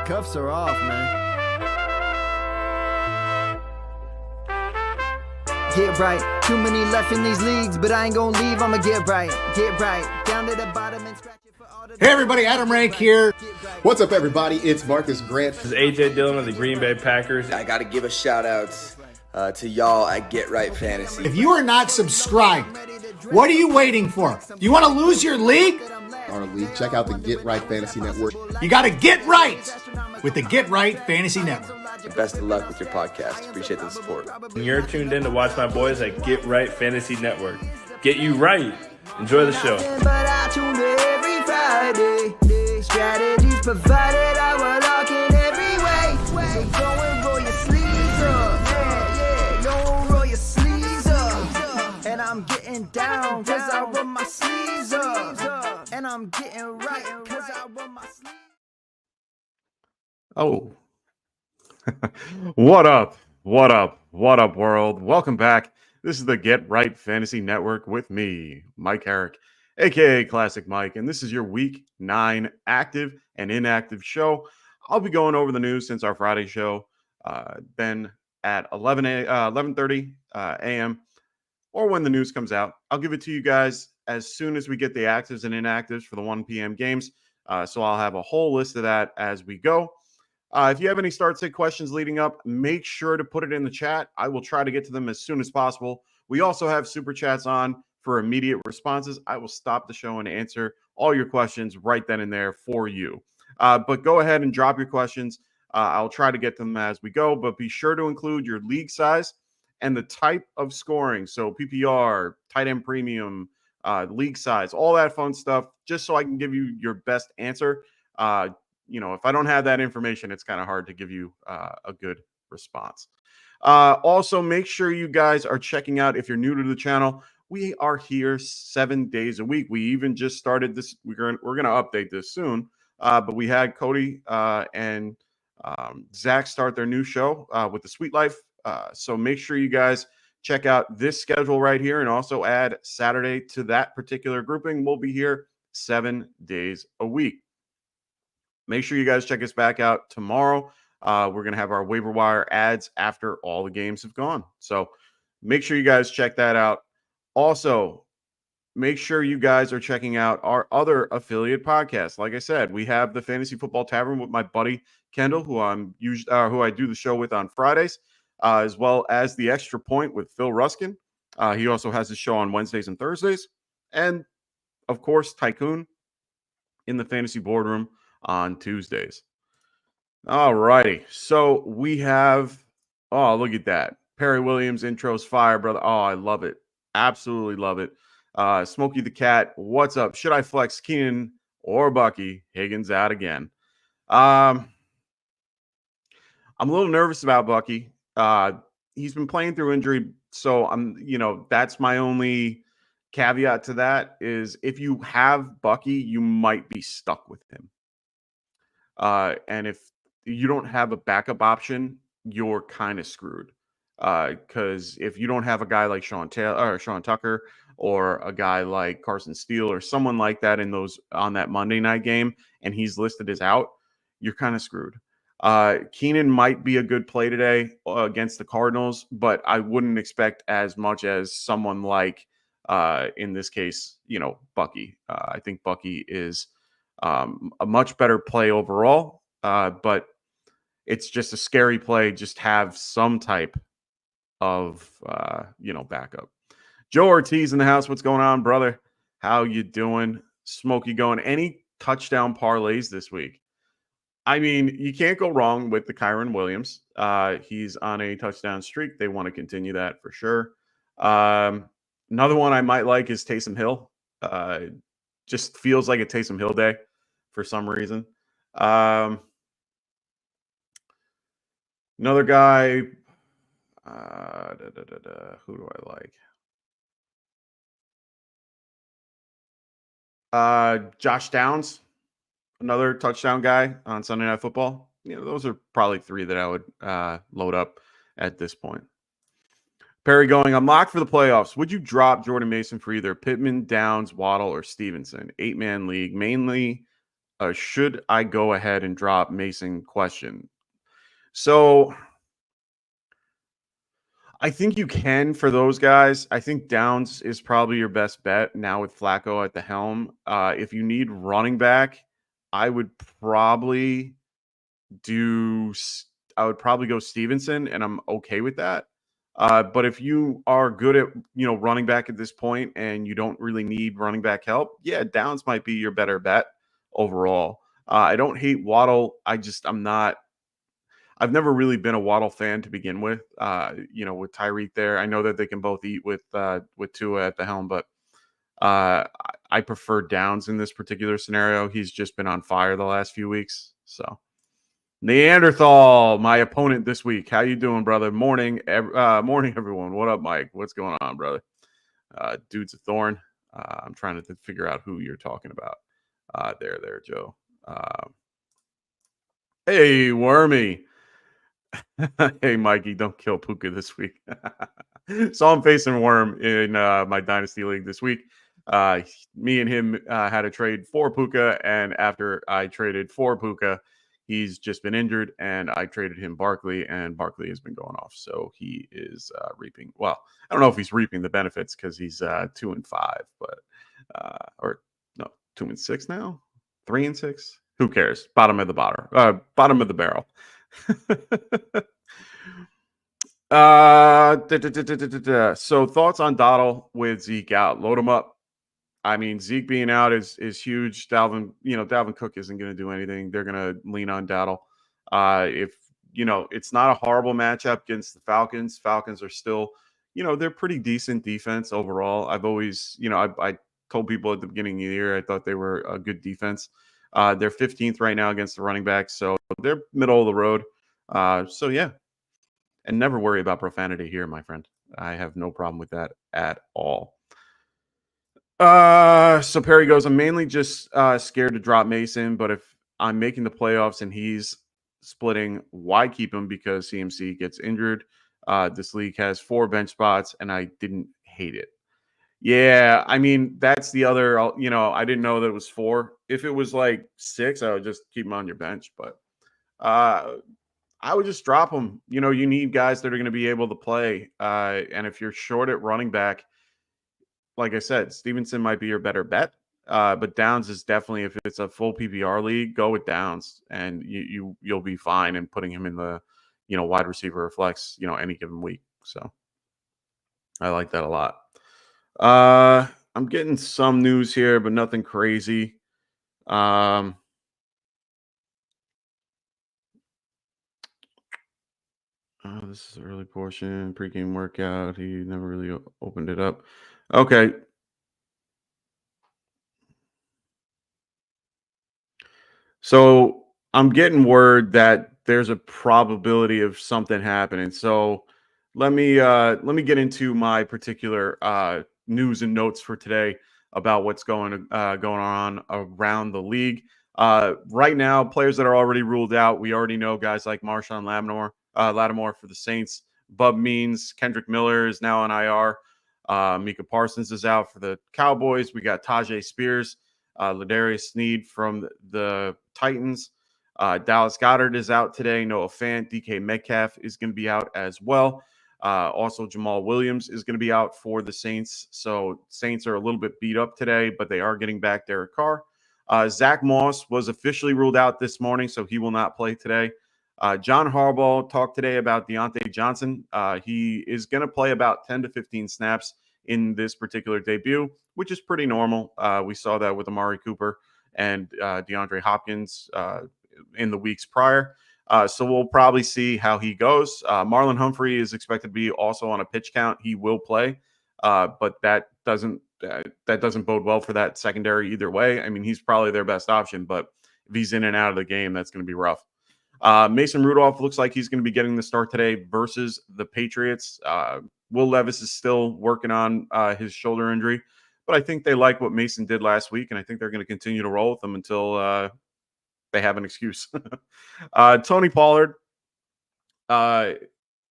Cuffs are off, man. Get right. Too many left in these leagues, but I ain't gonna leave. I'ma get right. Get right. Down to the bottom and scratch it for all the. Hey everybody, Adam Rank here. What's up, everybody? It's Marcus Grant. This is AJ Dillon of the Green Bay Packers. I got to give a shout out to y'all at Get Right Fantasy. If you are not subscribed, what are you waiting for? You want to lose your league? Our league. Check out the Get Right Fantasy Network. You got to get right with the Get Right Fantasy Network. Best of luck with your podcast. Appreciate the support. And you're tuned in to watch my boys at Get Right Fantasy Network. Get you right. Enjoy the show. But I tune in every Friday. Strategies provided, I will lock in every way. So go and roll your sleeves up. Yeah, go and roll your sleeves up. And I'm getting down, cause I roll my sleeves up. And I'm getting right, cause I roll my sleeves. Oh. What up? What up? What up, world? Welcome back. This is the Get Right Fantasy Network with me, Mike Herrick, aka Classic Mike, and this is your Week 9 active and inactive show. I'll be going over the news since our Friday show, then at 11:30 a.m. or when the news comes out. I'll give it to you guys as soon as we get the actives and inactives for the 1 p.m. games. So I'll have a whole list of that as we go. If you have any start-sit questions leading up, make sure to put it in the chat. I will try to get to them as soon as possible. We also have super chats on for immediate responses. I will stop the show and answer all your questions right then and there for you. But go ahead and drop your questions. I'll try to get them as we go, but be sure to include your league size and the type of scoring. So PPR, tight end premium, league size, all that fun stuff, just so I can give you your best answer. If I don't have that information, it's kind of hard to give you a good response. Also, make sure you guys are checking out, if you're new to the channel, we are here 7 days a week. We even just started this. We're going to update this soon. But we had Cody and Zach start their new show with the Sweet Life. So make sure you guys check out this schedule right here and also add Saturday to that particular grouping. We'll be here 7 days a week. Make sure you guys check us back out tomorrow. We're going to have our waiver wire ads after all the games have gone. So make sure you guys check that out. Also, make sure you guys are checking out our other affiliate podcasts. Like I said, we have the Fantasy Football Tavern with my buddy Kendall, who I do the show with on Fridays, as well as the Extra Point with Phil Ruskin. He also has his show on Wednesdays and Thursdays. And, of course, Tycoon in the Fantasy Boardroom on Tuesdays. All righty. So we have, oh, look at that. Perry Williams intro's fire, brother. Oh, I love it. Absolutely love it. Smokey the Cat, what's up? Should I flex Keenan or Bucky? Higgins out again. I'm a little nervous about Bucky. He's been playing through injury, so that's my only caveat to that is if you have Bucky, you might be stuck with him. And if you don't have a backup option, you're kind of screwed. Because if you don't have a guy like Sean Tucker or a guy like Carson Steele or someone like that on that Monday night game, and he's listed as out, you're kind of screwed. Keenan might be a good play today against the Cardinals, but I wouldn't expect as much as someone like, in this case, Bucky. I think Bucky is a much better play overall, but it's just a scary play. Just have some type of, backup. Joe Ortiz in the house. What's going on, brother? How you doing? Smokey going. Any touchdown parlays this week? I mean, you can't go wrong with the Kyron Williams. He's on a touchdown streak. They want to continue that for sure. Another one I might like is Taysom Hill. Just feels like a Taysom Hill day for some reason. Another guy, who do I like? Josh Downs, another touchdown guy on Sunday Night Football. Those are probably three that I would load up at this point. Perry going, I'm locked for the playoffs. Would you drop Jordan Mason for either Pittman, Downs, Waddle, or Stevenson? 8-man league, mainly should I go ahead and drop Mason question. So I think you can for those guys. I think Downs is probably your best bet now with Flacco at the helm. If you need running back, I would probably do. I would probably go Stevenson, and I'm okay with that. But if you are good at running back at this point, and you don't really need running back help, yeah, Downs might be your better bet overall. I don't hate Waddle. I'm not. I've never really been a Waddle fan to begin with. With Tyreek there, I know that they can both eat with Tua at the helm, but I prefer Downs in this particular scenario. He's just been on fire the last few weeks. So Neanderthal, my opponent this week. How you doing, brother? Morning, morning, everyone. What up, Mike? What's going on, brother? Dude's a thorn. I'm trying to figure out who you're talking about. There, Joe. Hey, Wormy. Hey, Mikey, don't kill Puka this week. So I'm facing Worm in my Dynasty League this week. Me and him had a trade for Puka, and after I traded for Puka, he's just been injured, and I traded him Barkley, and Barkley has been going off. So he is reaping. Well, I don't know if he's reaping the benefits because he's 2-5, but or no, 2-6 now, 3-6. Who cares? Bottom of the bottom of the barrel. So thoughts on Dottle with Zeke out? Load him up. I mean, Zeke being out is huge. Dalvin Cook isn't going to do anything. They're going to lean on Dottle. If it's not a horrible matchup against the Falcons. Falcons are still, they're pretty decent defense overall. I've always, I told people at the beginning of the year I thought they were a good defense. They're 15th right now against the running backs, so they're middle of the road. So yeah, and never worry about profanity here, my friend. I have no problem with that at all. So Perry goes, I'm mainly just scared to drop Mason, but if I'm making the playoffs and he's splitting, why keep him? Because CMC gets injured. This league has 4 bench spots, and I didn't hate it. Yeah, I mean, that's the other, I didn't know that it was 4. If it was like 6, I would just keep him on your bench, but I would just drop them. You need guys that are going to be able to play. And if you're short at running back, like I said, Stevenson might be your better bet. But Downs is definitely, if it's a full PPR league, go with Downs, and you'll be fine in putting him in the, wide receiver or flex, any given week. So I like that a lot. I'm getting some news here, but nothing crazy. This is the early portion, pregame workout. He never really opened it up. Okay. So I'm getting word that there's a probability of something happening. So let me get into my particular news and notes for today about what's going on around the league. Right now, players that are already ruled out, we already know guys like Marshawn Lattimore for the Saints. Bub Means, Kendrick Miller is now on IR. Micah Parsons is out for the Cowboys. We got Tajay Spears, Ladarius Sneed from the Titans. Dallas Goedert is out today. Noah Fant, DK Metcalf is going to be out as well. Also, Jamal Williams is going to be out for the Saints. So Saints are a little bit beat up today, but they are getting back Derek Carr. Zach Moss was officially ruled out this morning, so he will not play today. John Harbaugh talked today about Deontay Johnson. He is going to play about 10 to 15 snaps in this particular debut, which is pretty normal. We saw that with Amari Cooper and DeAndre Hopkins in the weeks prior. So we'll probably see how he goes. Marlon Humphrey is expected to be also on a pitch count. He will play, but that doesn't bode well for that secondary either way. I mean, he's probably their best option, but if he's in and out of the game, that's going to be rough. Mason Rudolph looks like he's going to be getting the start today versus the Patriots. Will Levis is still working on his shoulder injury, but I think they like what Mason did last week, and I think they're going to continue to roll with him until they have an excuse. Tony Pollard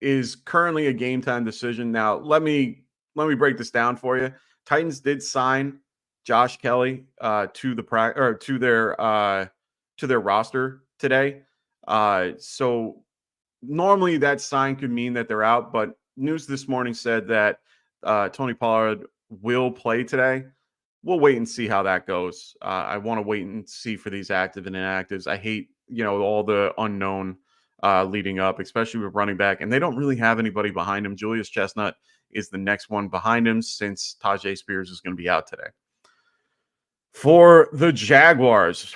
is currently a game time decision. Now, let me break this down for you. Titans did sign Josh Kelly to their to their roster today. So normally that sign could mean that they're out, but news this morning said that Tony Pollard will play today. We'll wait and see how that goes. I want to wait and see for these active and inactives. I hate, all the unknown leading up, especially with running back, and they don't really have anybody behind him. Julius Chestnut is the next one behind him since Tajay Spears is going to be out today. For the Jaguars,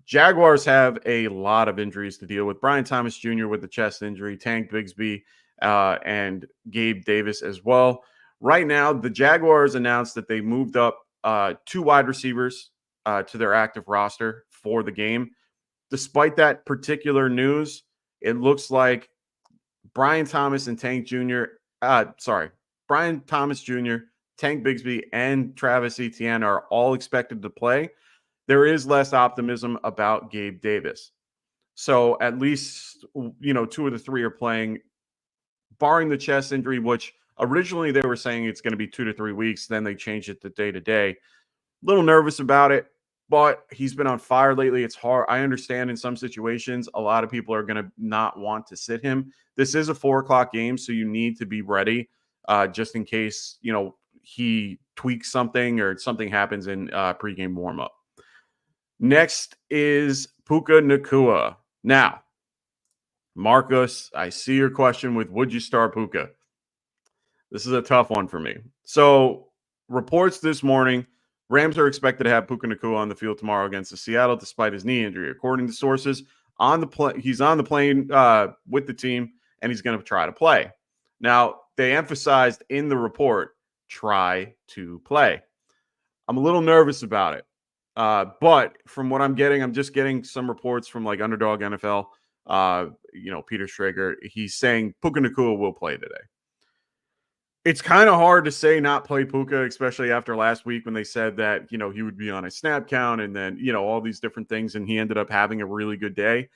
Jaguars have a lot of injuries to deal with. Brian Thomas Jr. with the chest injury, Tank Bigsby, and Gabe Davis as well. Right now, the Jaguars announced that they moved up 2 wide receivers to their active roster for the game. Despite that particular news, it looks like Brian Thomas and Tank Jr. Brian Thomas Jr., Tank Bigsby, and Travis Etienne are all expected to play. There is less optimism about Gabe Davis. So at least, 2 of the 3 are playing, barring the chest injury, which originally they were saying it's going to be 2 to 3 weeks. Then they changed it to day to day. A little nervous about it, but he's been on fire lately. It's hard. I understand in some situations, a lot of people are going to not want to sit him. This is a 4:00 game, so you need to be ready just in case, he tweaks something or something happens in pregame warm-up. Next is Puka Nacua. Now, Marcus, I see your question with would you start Puka? This is a tough one for me. So, reports this morning, Rams are expected to have Puka Nacua on the field tomorrow against the Seattle despite his knee injury. According to sources, he's on the plane with the team, and he's going to try to play. Now, they emphasized in the report, try to play. I'm a little nervous about it. But from what I'm getting, I'm just getting some reports from like Underdog NFL, Peter Schrager. He's saying Puka Nacua will play today. It's kind of hard to say not play Puka, especially after last week when they said that, he would be on a snap count and then, all these different things. And he ended up having a really good day.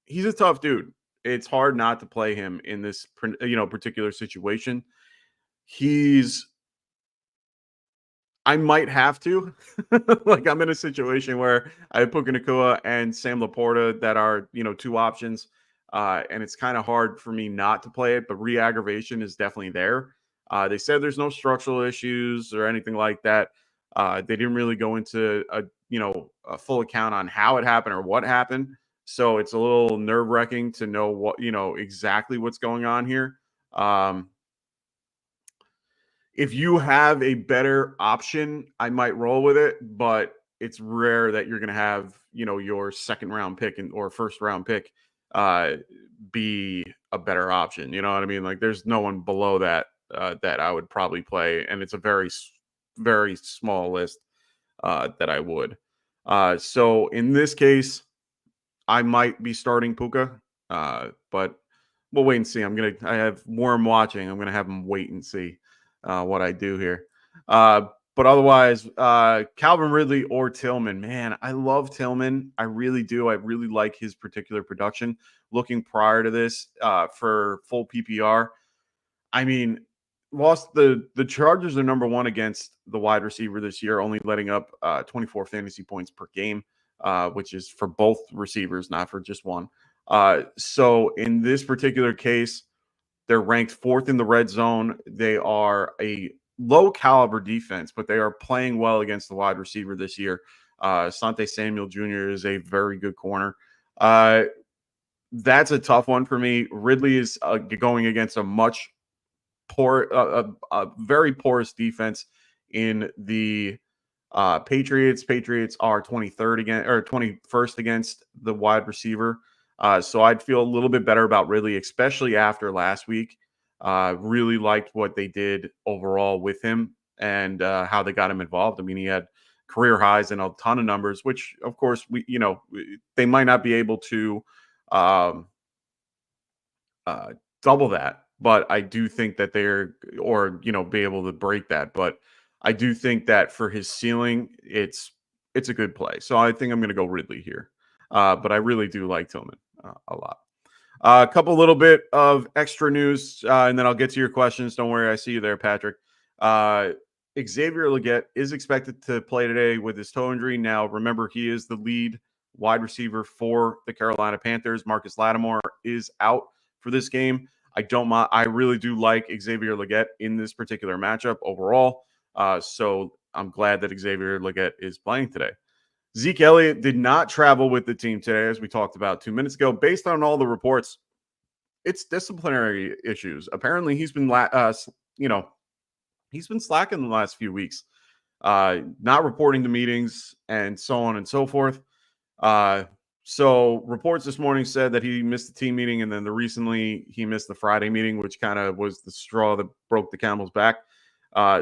He's a tough dude. It's hard not to play him in this, particular situation. I might have to. Like, I'm in a situation where I have Puka Nacua and Sam Laporta that are, 2 options. And it's kind of hard for me not to play it, but re-aggravation is definitely there. They said there's no structural issues or anything like that. They didn't really go into a full account on how it happened or what happened. So it's a little nerve-wracking to know what, exactly what's going on here. If you have a better option, I might roll with it, but it's rare that you're going to have, your second round pick or first round pick be a better option. You know what I mean? Like, there's no one below that that I would probably play, and it's a very, very small list that I would. So in this case, I might be starting Puka, but we'll wait and see. I have Worm watching. I'm gonna have him wait and see what I do here. But otherwise, Calvin Ridley or Tillman, man, I love Tillman. I really do. I really like his particular production. Looking prior to this for full PPR, I mean, the Chargers are number 1 against the wide receiver this year, only letting up 24 fantasy points per game, which is for both receivers, not for just one. So in this particular case, they're ranked 4th in the red zone. They are a low caliber defense, but they are playing well against the wide receiver this year. Asante Samuel Jr. is a very good corner. That's a tough one for me. Ridley is going against a very porous defense in the Patriots. Patriots are 23rd again or 21st against the wide receiver. So I'd feel a little bit better about Ridley, especially after last week. Really liked what they did overall with him and how they got him involved. I mean, he had career highs and a ton of numbers, which of course they might not be able to double that, but I do think that be able to break that. But I do think that for his ceiling, it's a good play. So I think I'm going to go Ridley here. But I really do like Tillman a lot. A couple little bit of extra news, and then I'll get to your questions. Don't worry, I see you there, Patrick. Xavier Legette is expected to play today with his toe injury. Now, remember, he is the lead wide receiver for the Carolina Panthers. Marcus Lattimore is out for this game. I really do like Xavier Legette in this particular matchup overall. So I'm glad that Xavier Legette is playing today. Zeke Elliott did not travel with the team today, as we talked about 2 minutes ago. Based on all the reports, it's disciplinary issues. Apparently, he's been he's been slacking the last few weeks, not reporting to meetings and so on and so forth. So reports this morning said that he missed the team meeting, and then recently he missed the Friday meeting, which kind of was the straw that broke the camel's back.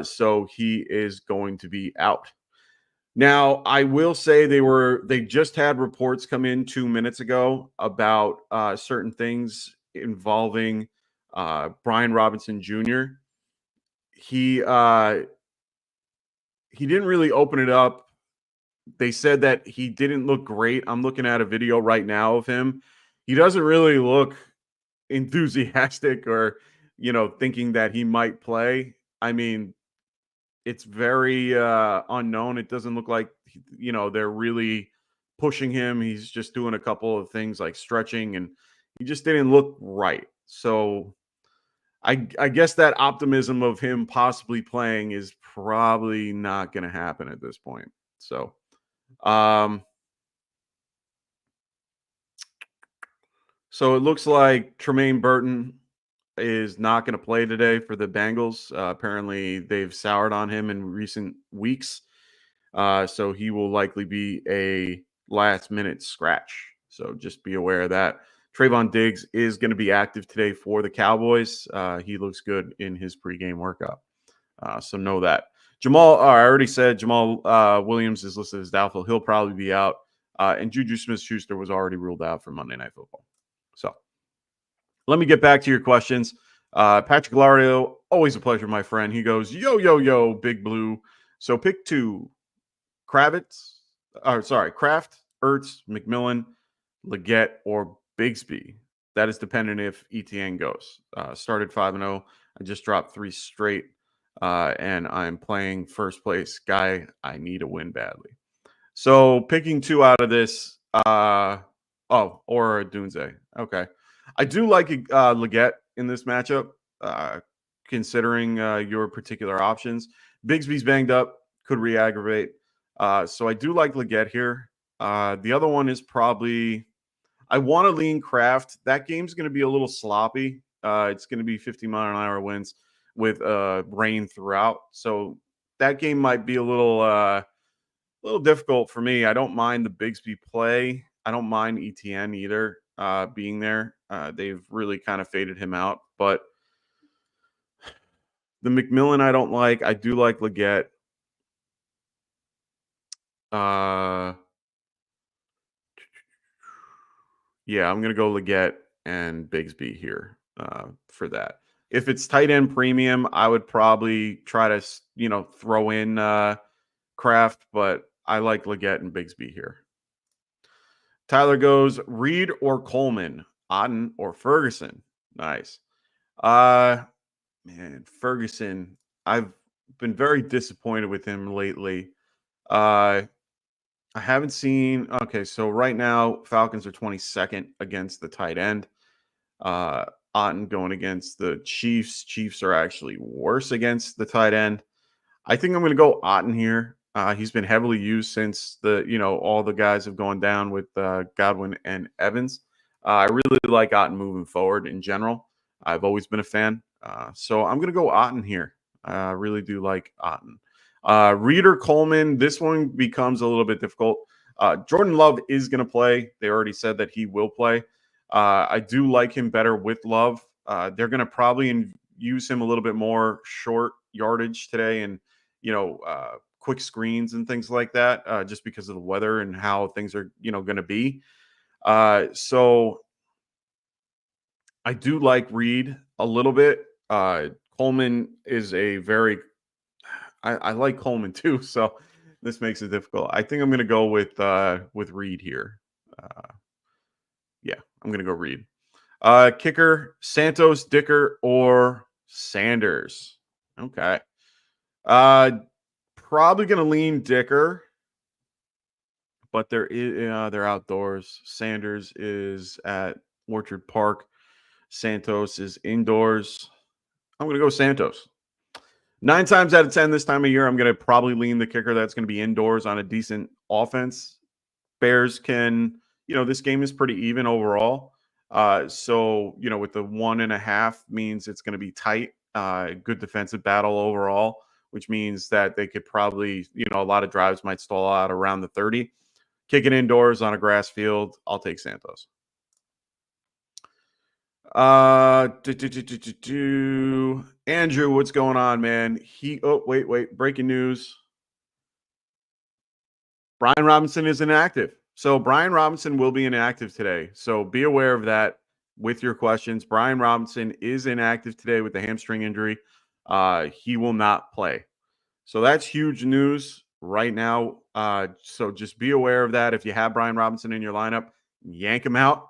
So he is going to be out. Now, I will say they just had reports come in 2 minutes ago about certain things involving Brian Robinson Jr. He didn't really open it up. They said that he didn't look great. I'm looking at a video right now of him. He doesn't really look enthusiastic or, thinking that he might play. I mean, it's very unknown. It doesn't look like, they're really pushing him. He's just doing a couple of things like stretching, and he just didn't look right. So I guess that optimism of him possibly playing is probably not going to happen at this point. So, so it looks like Tremaine Burton is not going to play today for the Bengals. Apparently, they've soured on him in recent weeks. So he will likely be a last-minute scratch. So just be aware of that. Trayvon Diggs is going to be active today for the Cowboys. He looks good in his pregame workout. So know that. I already said Jamal Williams is listed as doubtful. He'll probably be out. And Juju Smith-Schuster was already ruled out for Monday Night Football. So let me get back to your questions. Patrick Lario, always a pleasure, my friend. He goes, yo, Big Blue. So pick 2. Kraft, Ertz, McMillan, Legette, or Bigsby. That is dependent if ETN goes. Started 5-0. I just dropped 3 straight, and I'm playing first place. Guy, I need a win badly. So picking 2 out of this. Or Dunze. Okay. I do like Legette in this matchup, considering your particular options. Bigsby's banged up, could re-aggravate. So I do like Legette here. The other one is probably, I want to lean Kraft. That game's going to be a little sloppy. It's going to be 50-mile-an-hour winds with rain throughout. So that game might be a little difficult for me. I don't mind the Bigsby play. I don't mind ETN either being there. They've really kind of faded him out. But the McMillan I don't like. I do like Legette. Yeah, I'm going to go Legette and Bigsby here for that. If it's tight end premium, I would probably try to, throw in Kraft, but I like Legette and Bigsby here. Tyler goes, Reed or Coleman, Otten or Ferguson. Nice. Man, Ferguson, I've been very disappointed with him lately. I haven't seen. Okay, so right now, Falcons are 22nd against the tight end. Otten going against the Chiefs. Chiefs are actually worse against the tight end. I think I'm going to go Otten here. He's been heavily used since all the guys have gone down with Godwin and Evans. I really like Otten moving forward in general. I've always been a fan. So I'm going to go Otten here. I really do like Otten. Reed or Coleman, this one becomes a little bit difficult. Jordan Love is going to play. They already said that he will play. I do like him better with Love. They're going to probably use him a little bit more short yardage today and, quick screens and things like that, just because of the weather and how things are, going to be. So I do like Reed a little bit. Coleman is a very I like Coleman too, so this makes it difficult. I think I'm going to go with Reed here. Yeah, I'm going to go Reed. Kicker, Santos, Dicker, or Sanders. Okay. Probably going to lean Dicker, but they're outdoors. Sanders is at Orchard Park. Santos is indoors. I'm going to go Santos. 9 times out of 10 this time of year, I'm going to probably lean the kicker that's going to be indoors on a decent offense. Bears can, this game is pretty even overall. So, with the 1.5 means it's going to be tight, good defensive battle overall, which means that they could probably, a lot of drives might stall out around the 30. Kick it indoors on a grass field. I'll take Santos. Andrew, what's going on, man? Wait. Breaking news. Brian Robinson is inactive. So Brian Robinson will be inactive today. So be aware of that with your questions. Brian Robinson is inactive today with the hamstring injury. He will not play. So that's huge news right now. So just be aware of that. If you have Brian Robinson in your lineup, yank him out.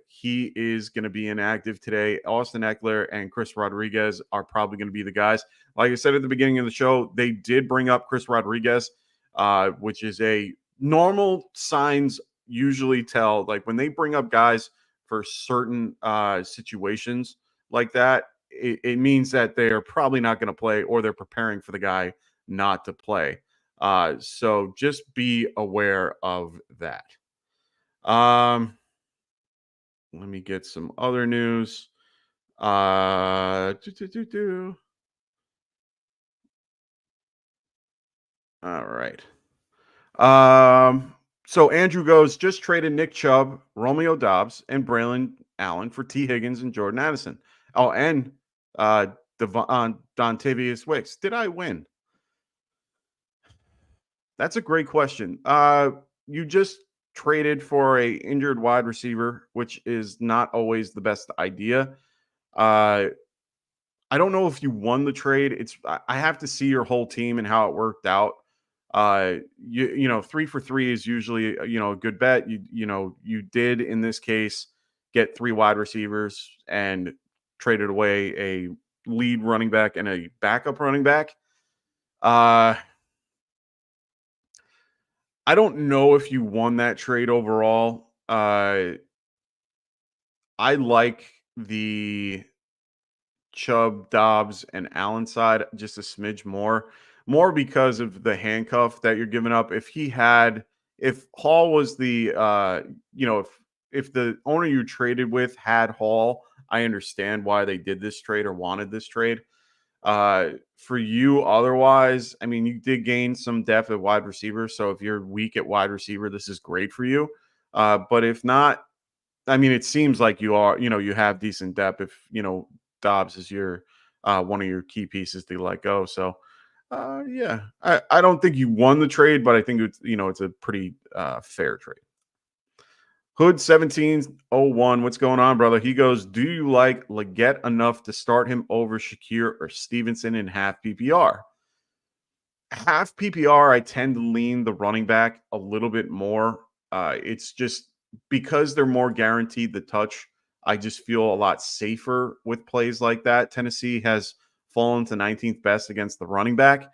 He is going to be inactive today. Austin Eckler and Chris Rodriguez are probably going to be the guys. Like I said at the beginning of the show, they did bring up Chris Rodriguez, which is a normal signs usually tell. Like when they bring up guys for certain situations like that, it means that they are probably not going to play or they're preparing for the guy not to play. So just be aware of that. Let me get some other news. All right. So Andrew goes, just traded Nick Chubb, Romeo Dobbs, and Braylon Allen for T. Higgins and Jordan Addison. Oh, and Dontavius Wicks. Did I win? That's a great question. You just traded for a injured wide receiver, which is not always the best idea. I don't know if you won the trade. I have to see your whole team and how it worked out. 3 for 3 is usually a good bet. You did in this case get 3 wide receivers and traded away a lead running back and a backup running back. I don't know if you won that trade overall. I like the Chubb, Dobbs, and Allen side just a smidge more because of the handcuff that you're giving up. If Hall was the, if the owner you traded with had Hall, I understand why they did this trade or wanted this trade. For you, otherwise, I mean, you did gain some depth at wide receiver. So if you're weak at wide receiver, this is great for you. But if not, I mean, it seems like you are, you have decent depth if, Dobbs is your one of your key pieces to let go. So, yeah, I don't think you won the trade, but I think it's a pretty fair trade. Hood 1701, what's going on, brother? He goes, do you like Leggett enough to start him over Shakir or Stevenson in half PPR? Half PPR, I tend to lean the running back a little bit more. It's just because they're more guaranteed the touch. I just feel a lot safer with plays like that. Tennessee has fallen to 19th best against the running back.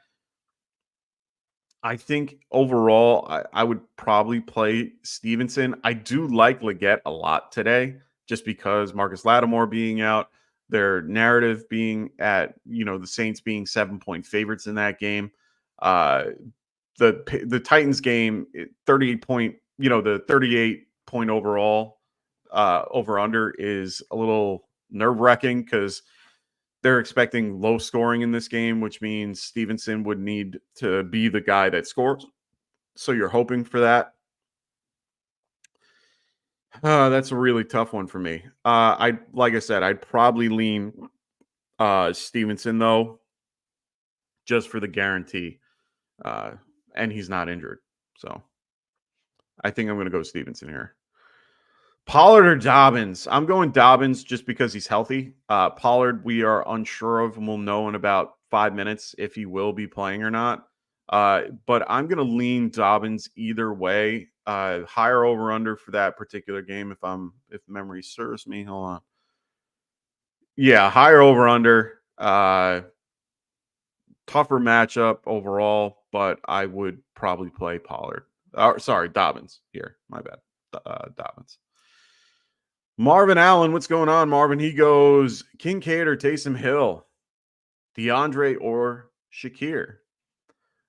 I think overall, I would probably play Stevenson. I do like Leggett a lot today, just because Marcus Lattimore being out, their narrative being at, the Saints being 7-point favorites in that game. The Titans game, 38 point, the 38 point overall over under is a little nerve wracking because they're expecting low scoring in this game, which means Stevenson would need to be the guy that scores. So you're hoping for that. That's a really tough one for me. Like I said, I'd probably lean Stevenson though, just for the guarantee. And he's not injured. So I think I'm going to go Stevenson here. Pollard or Dobbins? I'm going Dobbins just because he's healthy. Pollard, we are unsure of, and we'll know in about 5 minutes if he will be playing or not. But I'm going to lean Dobbins either way. Higher over under for that particular game if memory serves me. Hold on. Yeah, higher over under. Tougher matchup overall, but I would probably play Pollard. Sorry, Dobbins here. My bad. Dobbins. Marvin Allen, what's going on, Marvin? He goes Kincaid or Taysom Hill, DeAndre or Shakir.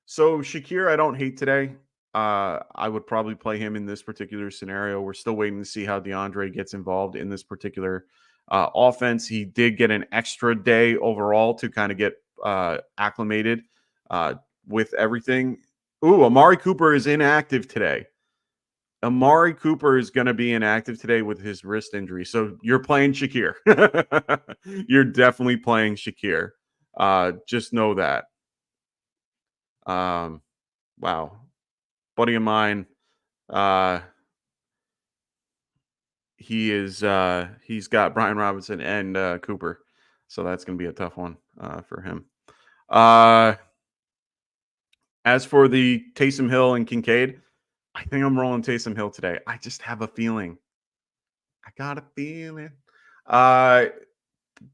So Shakir, I don't hate today. I would probably play him in this particular scenario. We're still waiting to see how DeAndre gets involved in this particular offense. He did get an extra day overall to kind of get acclimated with everything. Ooh, Amari Cooper is inactive today. Amari Cooper is going to be inactive today with his wrist injury. So you're playing Shakir. You're definitely playing Shakir. Just know that. Wow. Buddy of mine, he's got Brian Robinson and Cooper. So that's going to be a tough one for him. As for the Taysom Hill and Kincaid, I think I'm rolling Taysom Hill today. I just have a feeling. I got a feeling.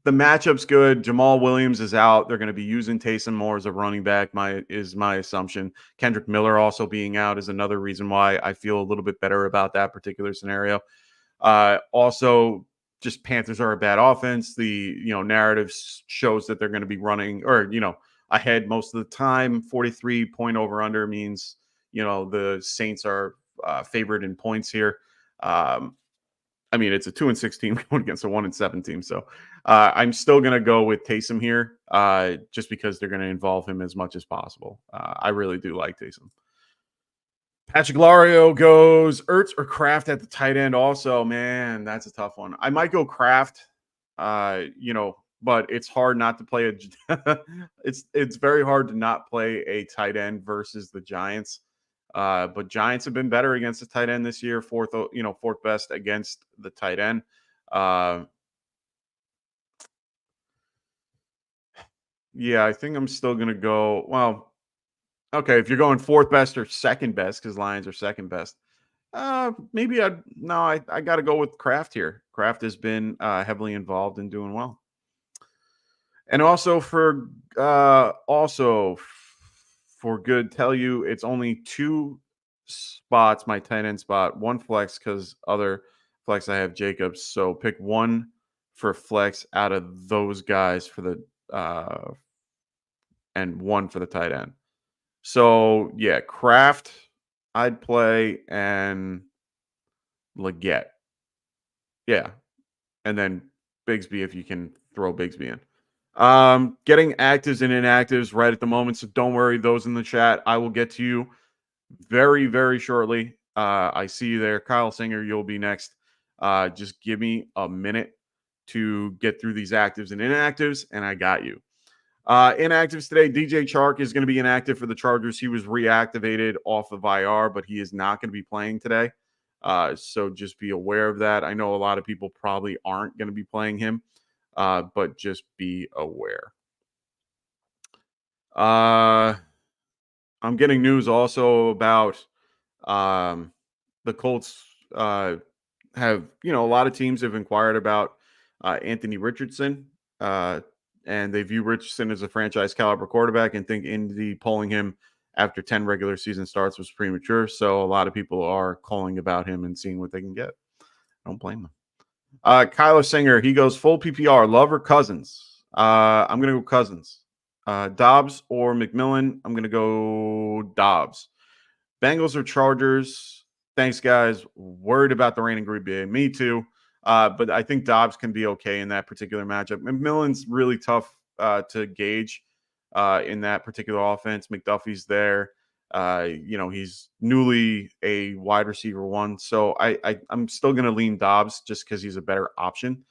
The matchup's good. Jamal Williams is out. They're going to be using Taysom more as a running back. My assumption. Kendrick Miller also being out is another reason why I feel a little bit better about that particular scenario. Also, just Panthers are a bad offense. The narrative shows that they're going to be running or ahead most of the time. 43 point over under means the Saints are favored in points here. I mean, it's a 2-6 team going against a 1-7 team. So I'm still going to go with Taysom here just because they're going to involve him as much as possible. I really do like Taysom. Patrick Lario goes Ertz or Kraft at the tight end also. Man, that's a tough one. I might go Kraft, but it's hard not to play it's very hard to not play a tight end versus the Giants. But Giants have been better against the tight end this year. Fourth best against the tight end. Yeah, I think I'm still going to go. Well, okay. If you're going fourth best or second best, because Lions are second best, maybe I got to go with Kraft here. Kraft has been heavily involved in doing well. And also for good, tell you it's only 2 spots, my tight end spot, 1 flex because other flex I have Jacobs. So pick 1 for flex out of those guys for the and 1 for the tight end. So yeah, Kraft I'd play and Leggett. Yeah. And then Bigsby if you can throw Bigsby in. Getting actives and inactives right at the moment. So don't worry, those in the chat. I will get to you very, very shortly. I see you there. Kyle Singer, you'll be next. Just give me a minute to get through these actives and inactives, and I got you. Inactives today, DJ Chark is going to be inactive for the Chargers. He was reactivated off of IR, but he is not going to be playing today. So just be aware of that. I know a lot of people probably aren't going to be playing him. But just be aware. I'm getting news also about the Colts have, a lot of teams have inquired about Anthony Richardson, and they view Richardson as a franchise caliber quarterback and think Indy pulling him after 10 regular season starts was premature. So a lot of people are calling about him and seeing what they can get. I don't blame them. Kyler Singer, he goes full PPR, Love or Cousins? I'm going to go Cousins. Dobbs or McMillan? I'm going to go Dobbs. Bengals or Chargers? Thanks, guys. Worried about the reigning Green Bay. Me too. But I think Dobbs can be okay in that particular matchup. McMillan's really tough to gauge in that particular offense. McDuffie's there. He's newly a wide receiver 1. So I'm still going to lean Dobbs just because he's a better option.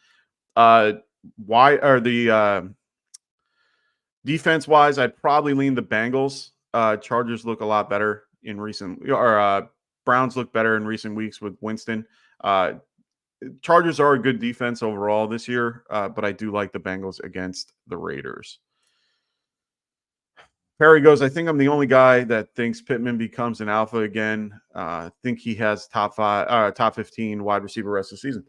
Defense wise, I'd probably lean the Bengals. Chargers look a lot better in Browns look better in recent weeks with Winston. Chargers are a good defense overall this year, but I do like the Bengals against the Raiders. Perry goes, I think I'm the only guy that thinks Pittman becomes an alpha again. I think he has top 15 wide receiver rest of the season.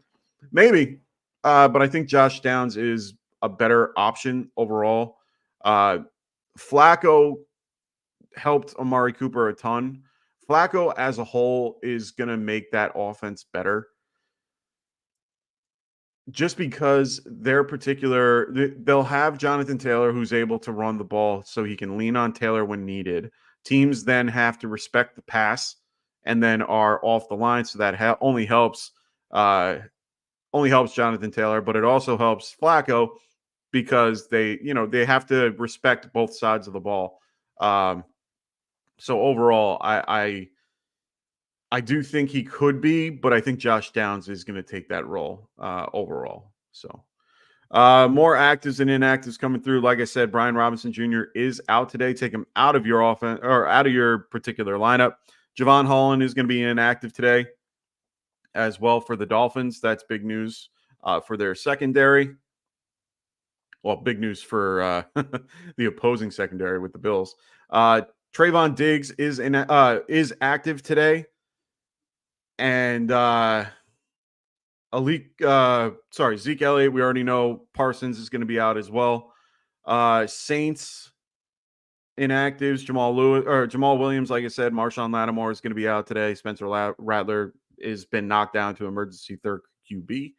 Maybe, but I think Josh Downs is a better option overall. Flacco helped Amari Cooper a ton Flacco as a whole is going to make that offense better. Just because they'll have Jonathan Taylor who's able to run the ball so he can lean on Taylor when needed. Teams then have to respect the pass and then are off the line. So that only helps Jonathan Taylor, but it also helps Flacco because they have to respect both sides of the ball. So overall, I do think he could be, but I think Josh Downs is going to take that role overall. So more actives and inactives coming through. Like I said, Brian Robinson Jr. is out today. Take him out of your offense or out of your particular lineup. Javon Holland is going to be inactive today as well for the Dolphins. That's big news for their secondary. Well, big news for the opposing secondary with the Bills. Trayvon Diggs is active today. And Zeke Elliott, we already know Parsons is going to be out as well. Saints inactives, Jamal Williams, like I said, Marshawn Lattimore is going to be out today. Spencer Rattler has been knocked down to emergency third QB.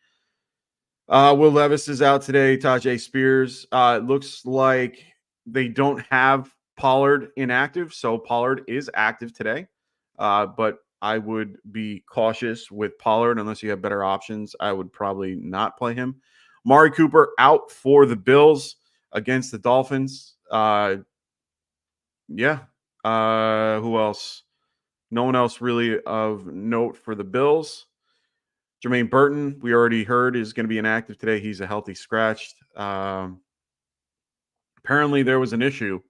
Will Levis is out today. Tajay Spears. It looks like they don't have Pollard inactive, so Pollard is active today. But I would be cautious with Pollard unless you have better options. I would probably not play him. Mari Cooper out for the Bills against the Dolphins. Who else? No one else really of note for the Bills. Jermaine Burton, we already heard, is going to be inactive today. He's a healthy scratch. Apparently there was an issue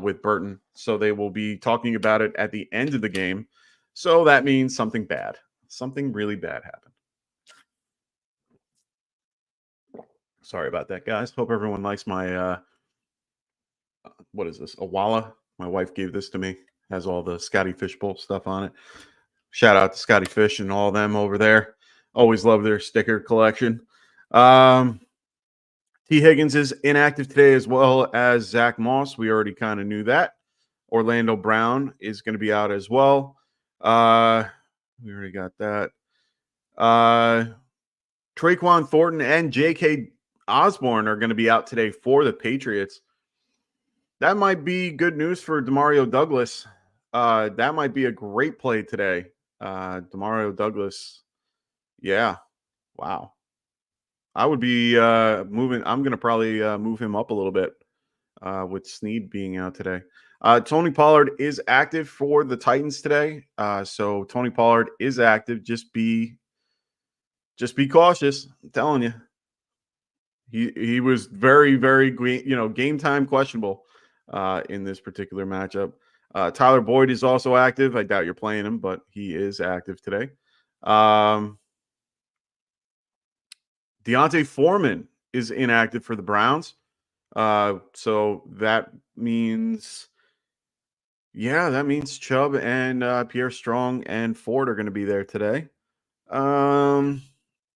with Burton, so they will be talking about it at the end of the game. So that means something really bad happened. Sorry about that, guys. Hope everyone likes my, what is this? Awala. My wife gave this to me. Has all the Scotty Fishbowl stuff on it. Shout out to Scotty Fish and all them over there. Always love their sticker collection. T. Higgins is inactive today as well as Zach Moss. We already kind of knew that. Orlando Brown is going to be out as well. We already got that. Traquan Thornton and J.K. Osborne are going to be out today for the Patriots. That might be good news for Demario Douglas. That might be a great play today. Demario Douglas. Yeah. Wow. I would be moving. I'm going to probably move him up a little bit with Snead being out today. Tony Pollard is active for the Titans today. So Tony Pollard is active. Just be cautious. I'm telling you. He was very, very, game time questionable in this particular matchup. Tyler Boyd is also active. I doubt you're playing him, but he is active today. Deontay Foreman is inactive for the Browns. So that means Chubb and Pierre Strong and Ford are going to be there today.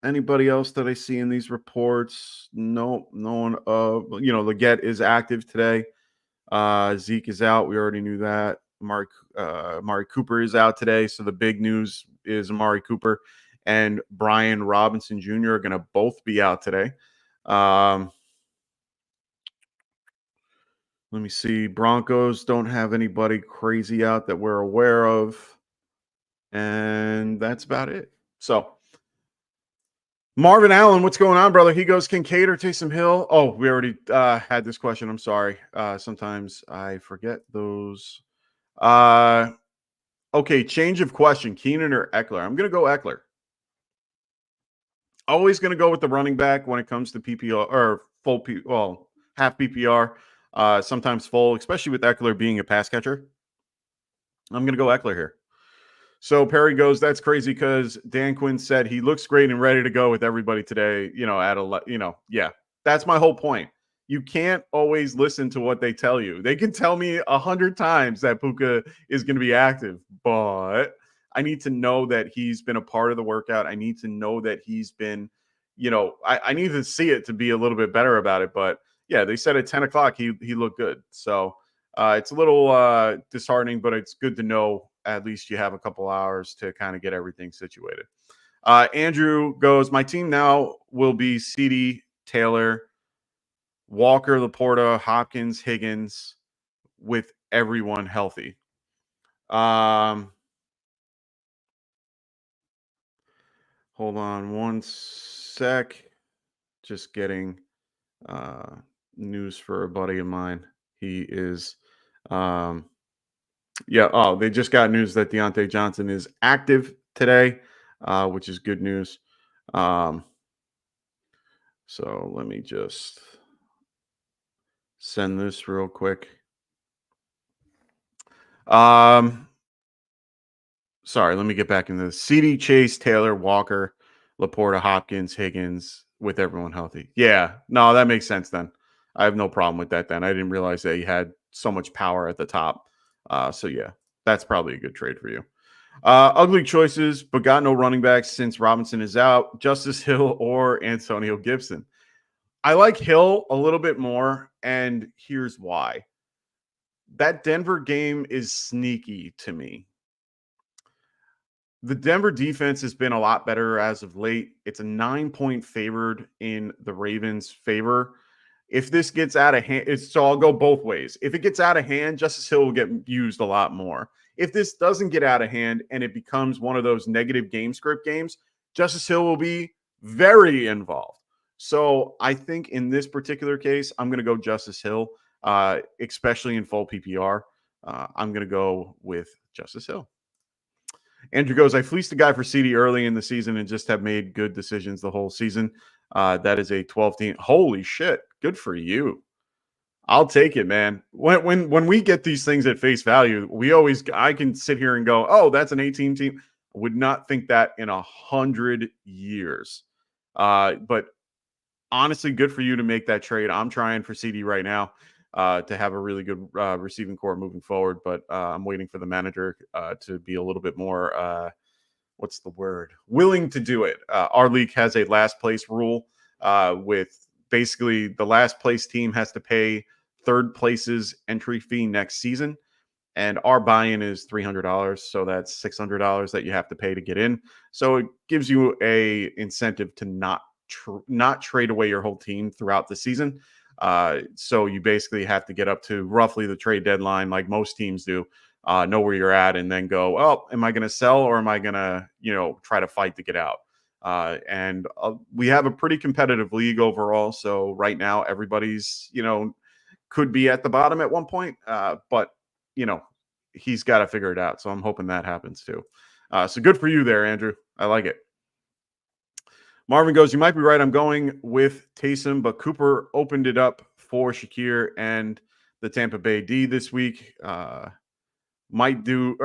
Anybody else that I see in these reports? No one. Leggett is active today. Zeke is out. We already knew that. Amari Cooper is out today. So the big news is Amari Cooper and Brian Robinson Jr. are going to both be out today. Let me see. Broncos don't have anybody crazy out that we're aware of. And that's about it. So Marvin Allen, what's going on, brother? He goes, Kincaid or Taysom Hill? Oh, we already had this question. I'm sorry. Sometimes I forget those. Okay, change of question. Keenan or Eckler? I'm going to go Eckler. Always going to go with the running back when it comes to PPR or half PPR. Sometimes full, especially with Eckler being a pass catcher. I'm going to go Eckler here. So Perry goes, that's crazy because Dan Quinn said he looks great and ready to go with everybody today. Yeah, that's my whole point. You can't always listen to what they tell you. They can tell me 100 times that Puka is going to be active, but I need to know that he's been a part of the workout. I need to know that he's been, I need to see it to be a little bit better about it. But yeah, they said at 10 o'clock he looked good. So it's a little disheartening, but it's good to know at least you have a couple hours to kind of get everything situated. Andrew goes, my team now will be CD, Taylor, Walker, Laporta, Hopkins, Higgins, with everyone healthy. Hold on one sec. Just getting news for a buddy of mine. He is, they just got news that Deontay Johnson is active today, which is good news. So let me just send this real quick. Sorry, let me get back into this. CD, Chase, Taylor, Walker, Laporta, Hopkins, Higgins, with everyone healthy. Yeah, no, that makes sense then. I have no problem with that then. I didn't realize that he had so much power at the top. So yeah, that's probably a good trade for you. Ugly choices, but got no running backs since Robinson is out. Justice Hill or Antonio Gibson. I like Hill a little bit more, and here's why. That Denver game is sneaky to me. The Denver defense has been a lot better as of late. It's a 9-point favored in the Ravens' favor. If this gets out of hand, so I'll go both ways. If it gets out of hand, Justice Hill will get used a lot more. If this doesn't get out of hand and it becomes one of those negative game script games, Justice Hill will be very involved. So I think in this particular case, I'm going to go Justice Hill, especially in full PPR. I'm going to go with Justice Hill. Andrew goes, I fleeced a guy for CD early in the season and just have made good decisions the whole season. That is a 12-team. Holy shit. Good for you. I'll take it, man. When we get these things at face value, I can sit here and go, oh, that's an 18 team. I would not think that in 100 years. But honestly, good for you to make that trade. I'm trying for CD right now to have a really good receiving core moving forward, but I'm waiting for the manager to be a little bit more, what's the word? Willing to do it. Our league has a last place rule with basically the last place team has to pay third place's entry fee next season. And our buy-in is $300. So that's $600 that you have to pay to get in. So it gives you a incentive to not trade away your whole team throughout the season. So you basically have to get up to roughly the trade deadline, like most teams do, know where you're at, and then go, oh, am I going to sell or am I going to, try to fight to get out? And we have a pretty competitive league overall. So right now, everybody's, could be at the bottom at one point, but he's got to figure it out. So I'm hoping that happens too. So good for you there, Andrew. I like it. Marvin goes, you might be right. I'm going with Taysom, but Cooper opened it up for Shakir and the Tampa Bay D this week. Might do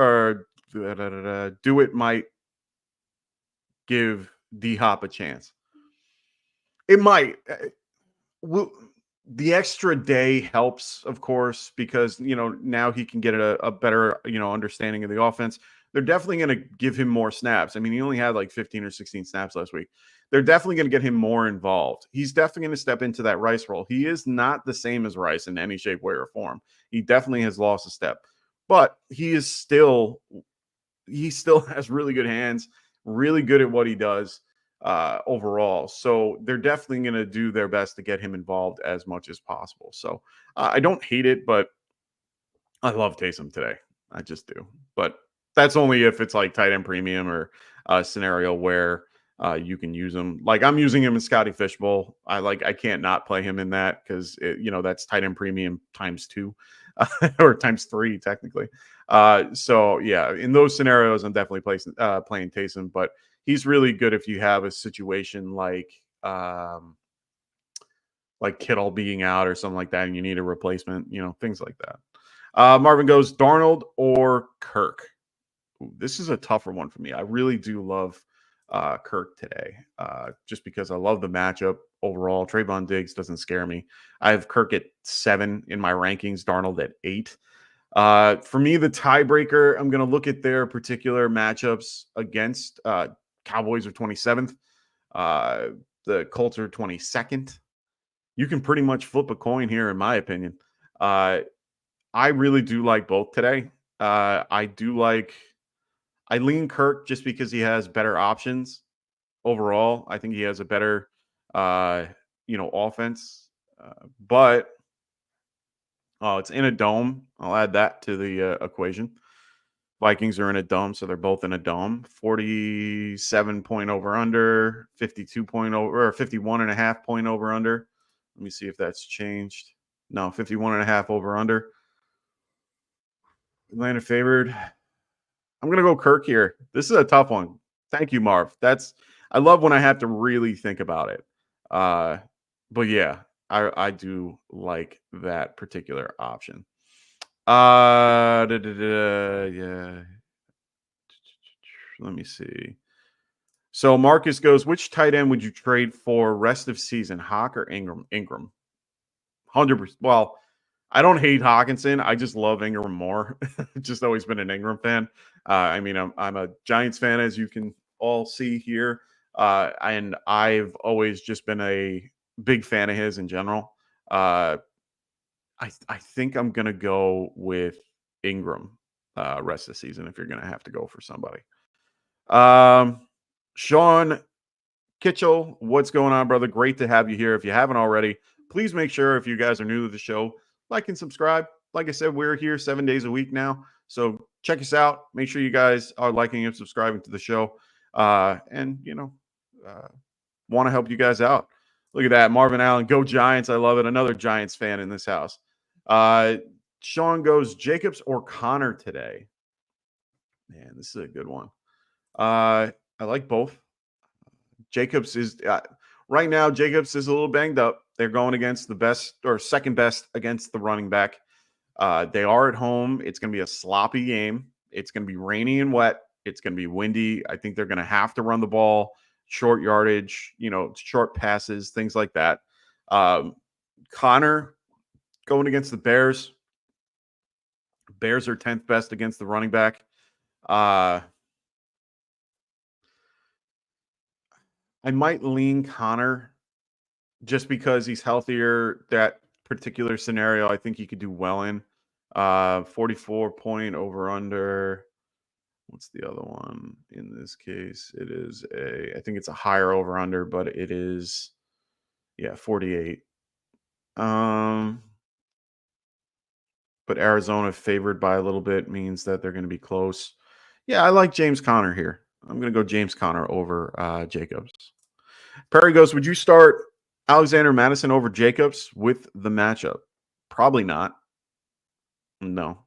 it might give D-Hop a chance. It might. The extra day helps, of course, because, now he can get a better, understanding of the offense. They're definitely going to give him more snaps. I mean, he only had like 15 or 16 snaps last week. They're definitely going to get him more involved. He's definitely going to step into that Rice role. He is not the same as Rice in any shape, way, or form. He definitely has lost a step, but he still has really good hands, really good at what he does overall. So they're definitely going to do their best to get him involved as much as possible. So I don't hate it, but I love Taysom today. I just do. But that's only if it's like tight end premium or a scenario where you can use him. Like I'm using him in Scotty Fishbowl. I can't not play him in that because that's tight end premium times 2 or times 3 technically. So yeah, in those scenarios, I'm definitely playing Taysom, but he's really good if you have a situation like Kittle being out or something like that, and you need a replacement, things like that. Marvin goes, Darnold or Kirk? Ooh, this is a tougher one for me. I really do love Kirk today, just because I love the matchup overall. Trayvon Diggs doesn't scare me. I have Kirk at 7 in my rankings, Darnold at 8. For me, the tiebreaker, I'm going to look at their particular matchups against Cowboys are 27th. The Colts are 22nd. You can pretty much flip a coin here, in my opinion. I really do like both today. I do like I lean Kirk just because he has better options overall. I think he has a better, offense. But it's in a dome. I'll add that to the equation. Vikings are in a dome, so they're both in a dome. 47 point over under, 52 point over, or 51.5 point over under. Let me see if that's changed. No, 51.5 over under. Atlanta favored. I'm gonna go Kirk here. This is a tough one. Thank you, Marv. I love when I have to really think about it. But yeah, I do like that particular option. Yeah. Let me see. So Marcus goes, which tight end would you trade for rest of season, Hawk or Ingram? Ingram. 100%. Well, I don't hate Hawkinson. I just love Ingram more. Just always been an Ingram fan. I'm a Giants fan, as you can all see here. And I've always just been a big fan of his in general. I think I'm going to go with Ingram rest of the season if you're going to have to go for somebody. Sean Kitchell, what's going on, brother? Great to have you here. If you haven't already, please make sure, if you guys are new to the show, like and subscribe. Like I said, we're here 7 days a week now. So check us out. Make sure you guys are liking and subscribing to the show. Want to help you guys out. Look at that. Marvin Allen, go Giants. I love it. Another Giants fan in this house. Sean goes, Jacobs or Connor today? Man, this is a good one. I like both. Jacobs is right now. Jacobs is a little banged up. They're going against the best or second best against the running back. They are at home. It's going to be a sloppy game. It's going to be rainy and wet. It's going to be windy. I think they're going to have to run the ball, short yardage, short passes, things like that. Connor going against the Bears. Bears are 10th best against the running back. I might lean Connor just because he's healthier. That particular scenario, I think he could do well in. 44 point over under. What's the other one? In this case, I think it's a higher over under, but it is, 48. But Arizona favored by a little bit means that they're going to be close. Yeah, I like James Conner here. I'm going to go James Conner over Jacobs. Perry goes, would you start Alexander Madison over Jacobs with the matchup? Probably not. No.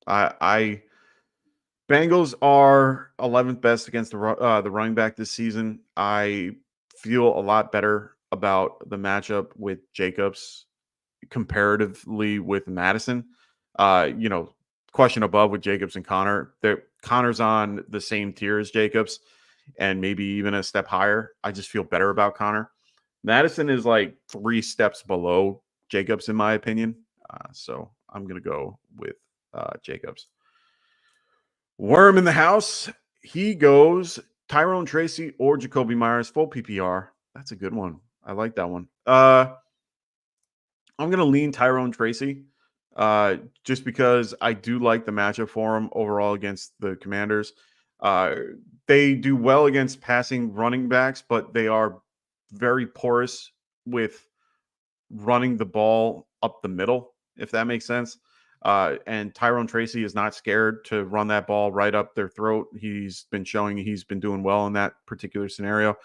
Bengals are 11th best against the running back this season. I feel a lot better about the matchup with Jacobs comparatively with Madison. Question above with Jacobs and Connor. Connor's on the same tier as Jacobs and maybe even a step higher. I just feel better about Connor. Madison is like 3 steps below Jacobs, in my opinion. So I'm going to go with Jacobs. Worm in the house. He goes Tyrone Tracy or Jacoby Myers, full PPR. That's a good one. I like that one. I'm going to lean Tyrone Tracy just because I do like the matchup for him overall against the Commanders. They do well against passing running backs, but they are very porous with running the ball up the middle, if that makes sense. And Tyrone Tracy is not scared to run that ball right up their throat. He's been showing he's been doing well in that particular scenario.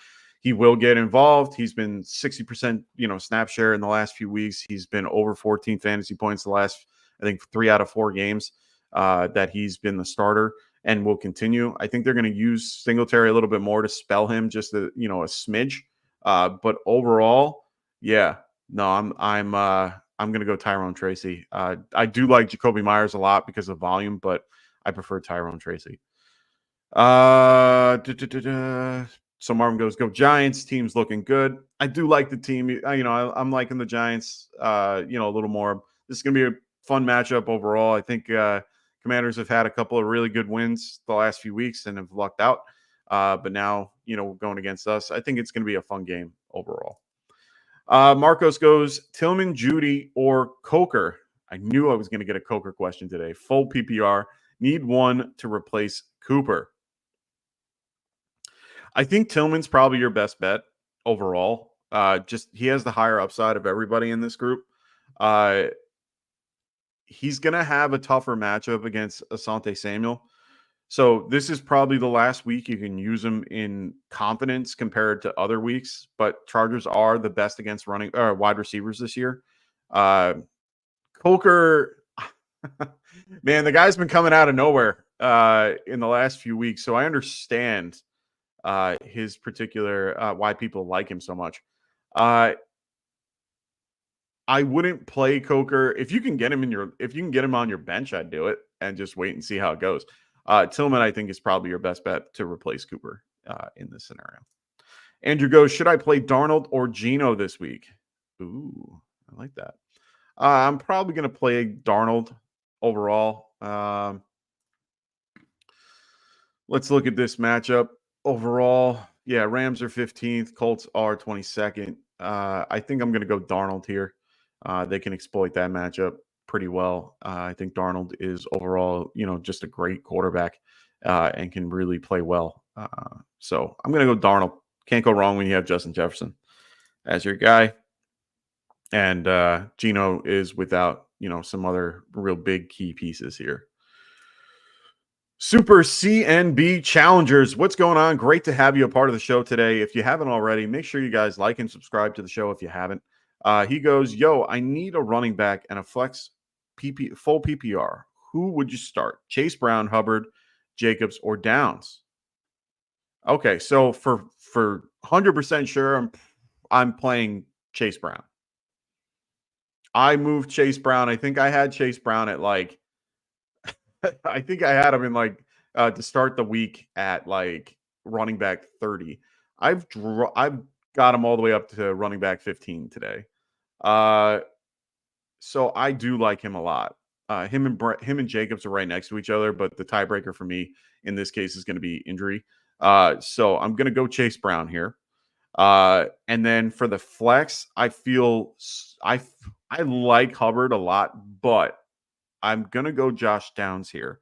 He will get involved. He's been 60%, snap share in the last few weeks. He's been over 14 fantasy points the last, I think, 3 out of 4 games that he's been the starter and will continue. I think they're going to use Singletary a little bit more to spell him just a smidge. But overall, yeah, no, I'm going to go Tyrone Tracy. I do like Jacoby Myers a lot because of volume, but I prefer Tyrone Tracy. So Marvin goes, go Giants. Team's looking good. I do like the team. I'm liking the Giants, a little more. This is going to be a fun matchup overall. I think Commanders have had a couple of really good wins the last few weeks and have lucked out. But now, going against us, I think it's going to be a fun game overall. Marcos goes, Tillman, Judy, or Coker. I knew I was going to get a Coker question today. Full PPR. Need one to replace Cooper. I think Tillman's probably your best bet overall. Just he has the higher upside of everybody in this group. He's going to have a tougher matchup against Asante Samuel. So this is probably the last week you can use him in confidence compared to other weeks. But Chargers are the best against running wide receivers this year. Coker, man, the guy's been coming out of nowhere in the last few weeks. So I understand his particular why people like him so much. I wouldn't play Coker if you can get him on your bench. I'd do it and just wait and see how it goes. Tillman, I think, is probably your best bet to replace Cooper in this scenario. Andrew goes, should I play Darnold or Geno this week? Ooh, I like that. I'm probably going to play Darnold overall. Let's look at this matchup overall. Yeah, Rams are 15th. Colts are 22nd. I think I'm going to go Darnold here. They can exploit that matchup pretty well. I think Darnold is overall, just a great quarterback and can really play well. So I'm going to go Darnold. Can't go wrong when you have Justin Jefferson as your guy. And Geno is without, some other real big key pieces here. Super CNB Challengers, what's going on? Great to have you a part of the show today. If you haven't already, make sure you guys like and subscribe to the show if you haven't. He goes, yo, I need a running back and a flex full PPR. Who would you start? Chase Brown, Hubbard, Jacobs, or Downs? Okay, so for 100% sure, I'm playing Chase Brown. I moved Chase Brown. I think I had Chase Brown at I think I had him in to start the week at running back 30. I've got him all the way up to running back 15 today. So I do like him a lot. Him and Jacobs are right next to each other, but the tiebreaker for me in this case is going to be injury. So I'm going to go Chase Brown here. And then for the flex, I feel I like Hubbard a lot, but I'm going to go Josh Downs here.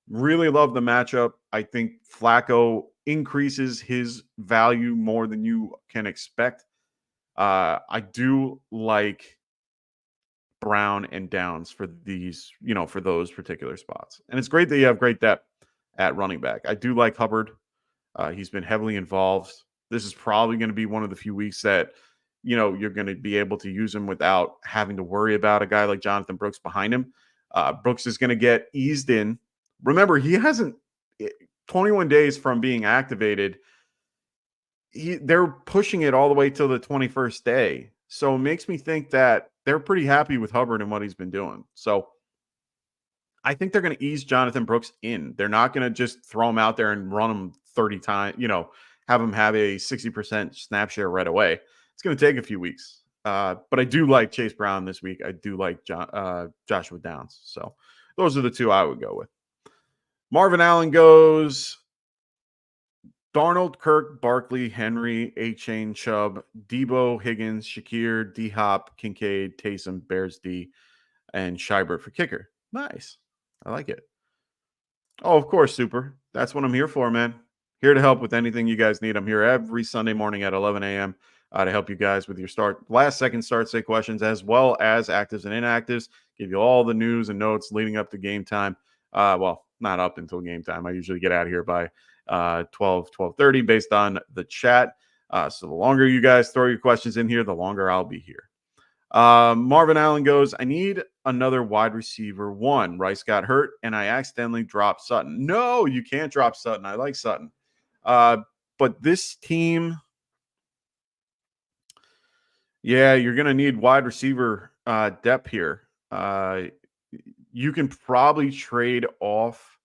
Really love the matchup. I think Flacco increases his value more than you can expect. I do like Brown and Downs for these, for those particular spots. And it's great that you have great depth at running back. I do like Hubbard. He's been heavily involved. This is probably going to be one of the few weeks that, you're going to be able to use him without having to worry about a guy like Jonathan Brooks behind him. Brooks is going to get eased in. Remember, he hasn't 21 days from being activated. They're pushing it all the way till the 21st day. So it makes me think that they're pretty happy with Hubbard and what he's been doing. So I think they're going to ease Jonathan Brooks in. They're not going to just throw him out there and run him 30 times, have him have a 60% snap share right away. It's going to take a few weeks. But I do like Chase Brown this week. I do like Joshua Downs. So those are the two I would go with. Marvin Allen goes Darnold, Kirk, Barkley, Henry, A-Chain, Chubb, Debo, Higgins, Shakir, D-Hop, Kincaid, Taysom, Bears D, and Scheibert for kicker. Nice. I like it. Oh, of course, Super. That's what I'm here for, man. Here to help with anything you guys need. I'm here every Sunday morning at 11 a.m. To help you guys with your last-second start-say questions, as well as actives and inactives. Give you all the news and notes leading up to game time. Well, not up until game time. I usually get out of here by 12:30 based on the chat. So the longer you guys throw your questions in here, the longer I'll be here. Marvin Allen goes, I need another wide receiver. One, Rice got hurt, and I accidentally dropped Sutton. No, you can't drop Sutton. I like Sutton. But this team, yeah, you're going to need wide receiver depth here. You can probably trade off.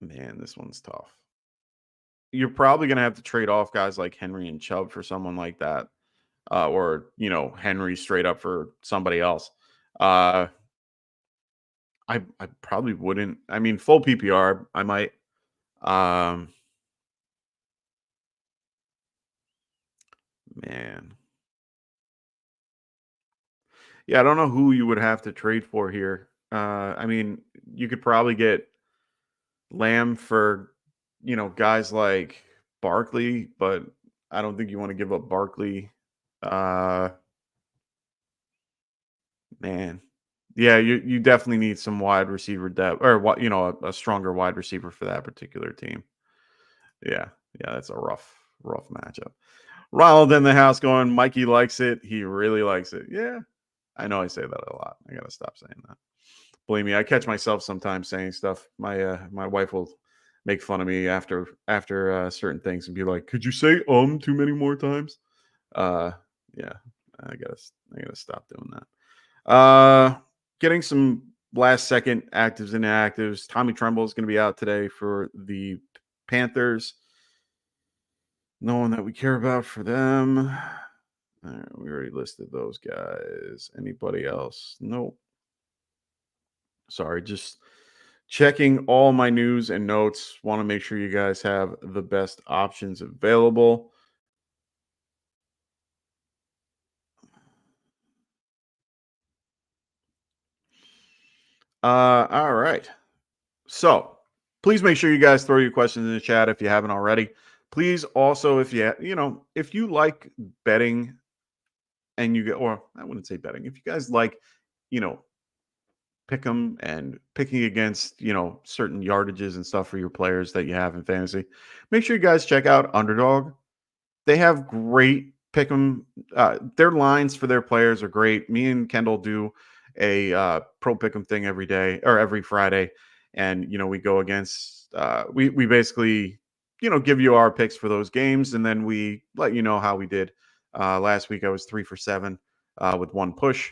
Man, this one's tough. You're probably going to have to trade off guys like Henry and Chubb for someone like that. Or, Henry straight up for somebody else. I probably wouldn't. I mean, full PPR, I might. Man. Yeah, I don't know who you would have to trade for here. I mean, you could probably get Lamb for, guys like Barkley, but I don't think you want to give up Barkley. Man. Yeah, you definitely need some wide receiver depth, or a stronger wide receiver for that particular team. Yeah, that's a rough matchup. Ronald in the house going, Mikey likes it. He really likes it. Yeah, I know I say that a lot. I gotta stop saying that. Believe me, I catch myself sometimes saying stuff. My wife will make fun of me after certain things and be like, "Could you say too many more times?" Yeah, I gotta stop doing that. Getting some last second actives and inactives. Tommy Tremble is going to be out today for the Panthers. No one that we care about for them. We already listed those guys. Anybody else? Nope. Sorry, just checking all my news and notes. Want to make sure you guys have the best options available. All right. So please make sure you guys throw your questions in the chat if you haven't already. Please also, if you like betting and you get, or I wouldn't say betting, if you guys like, pick them and picking against, certain yardages and stuff for your players that you have in fantasy, make sure you guys check out Underdog. They have great pick 'em. Their lines for their players are great. Me and Kendall do a pro pick 'em thing every day or every Friday, and we go against. We basically give you our picks for those games, and then we let you know how we did. Last week I was 3 for 7 with one push,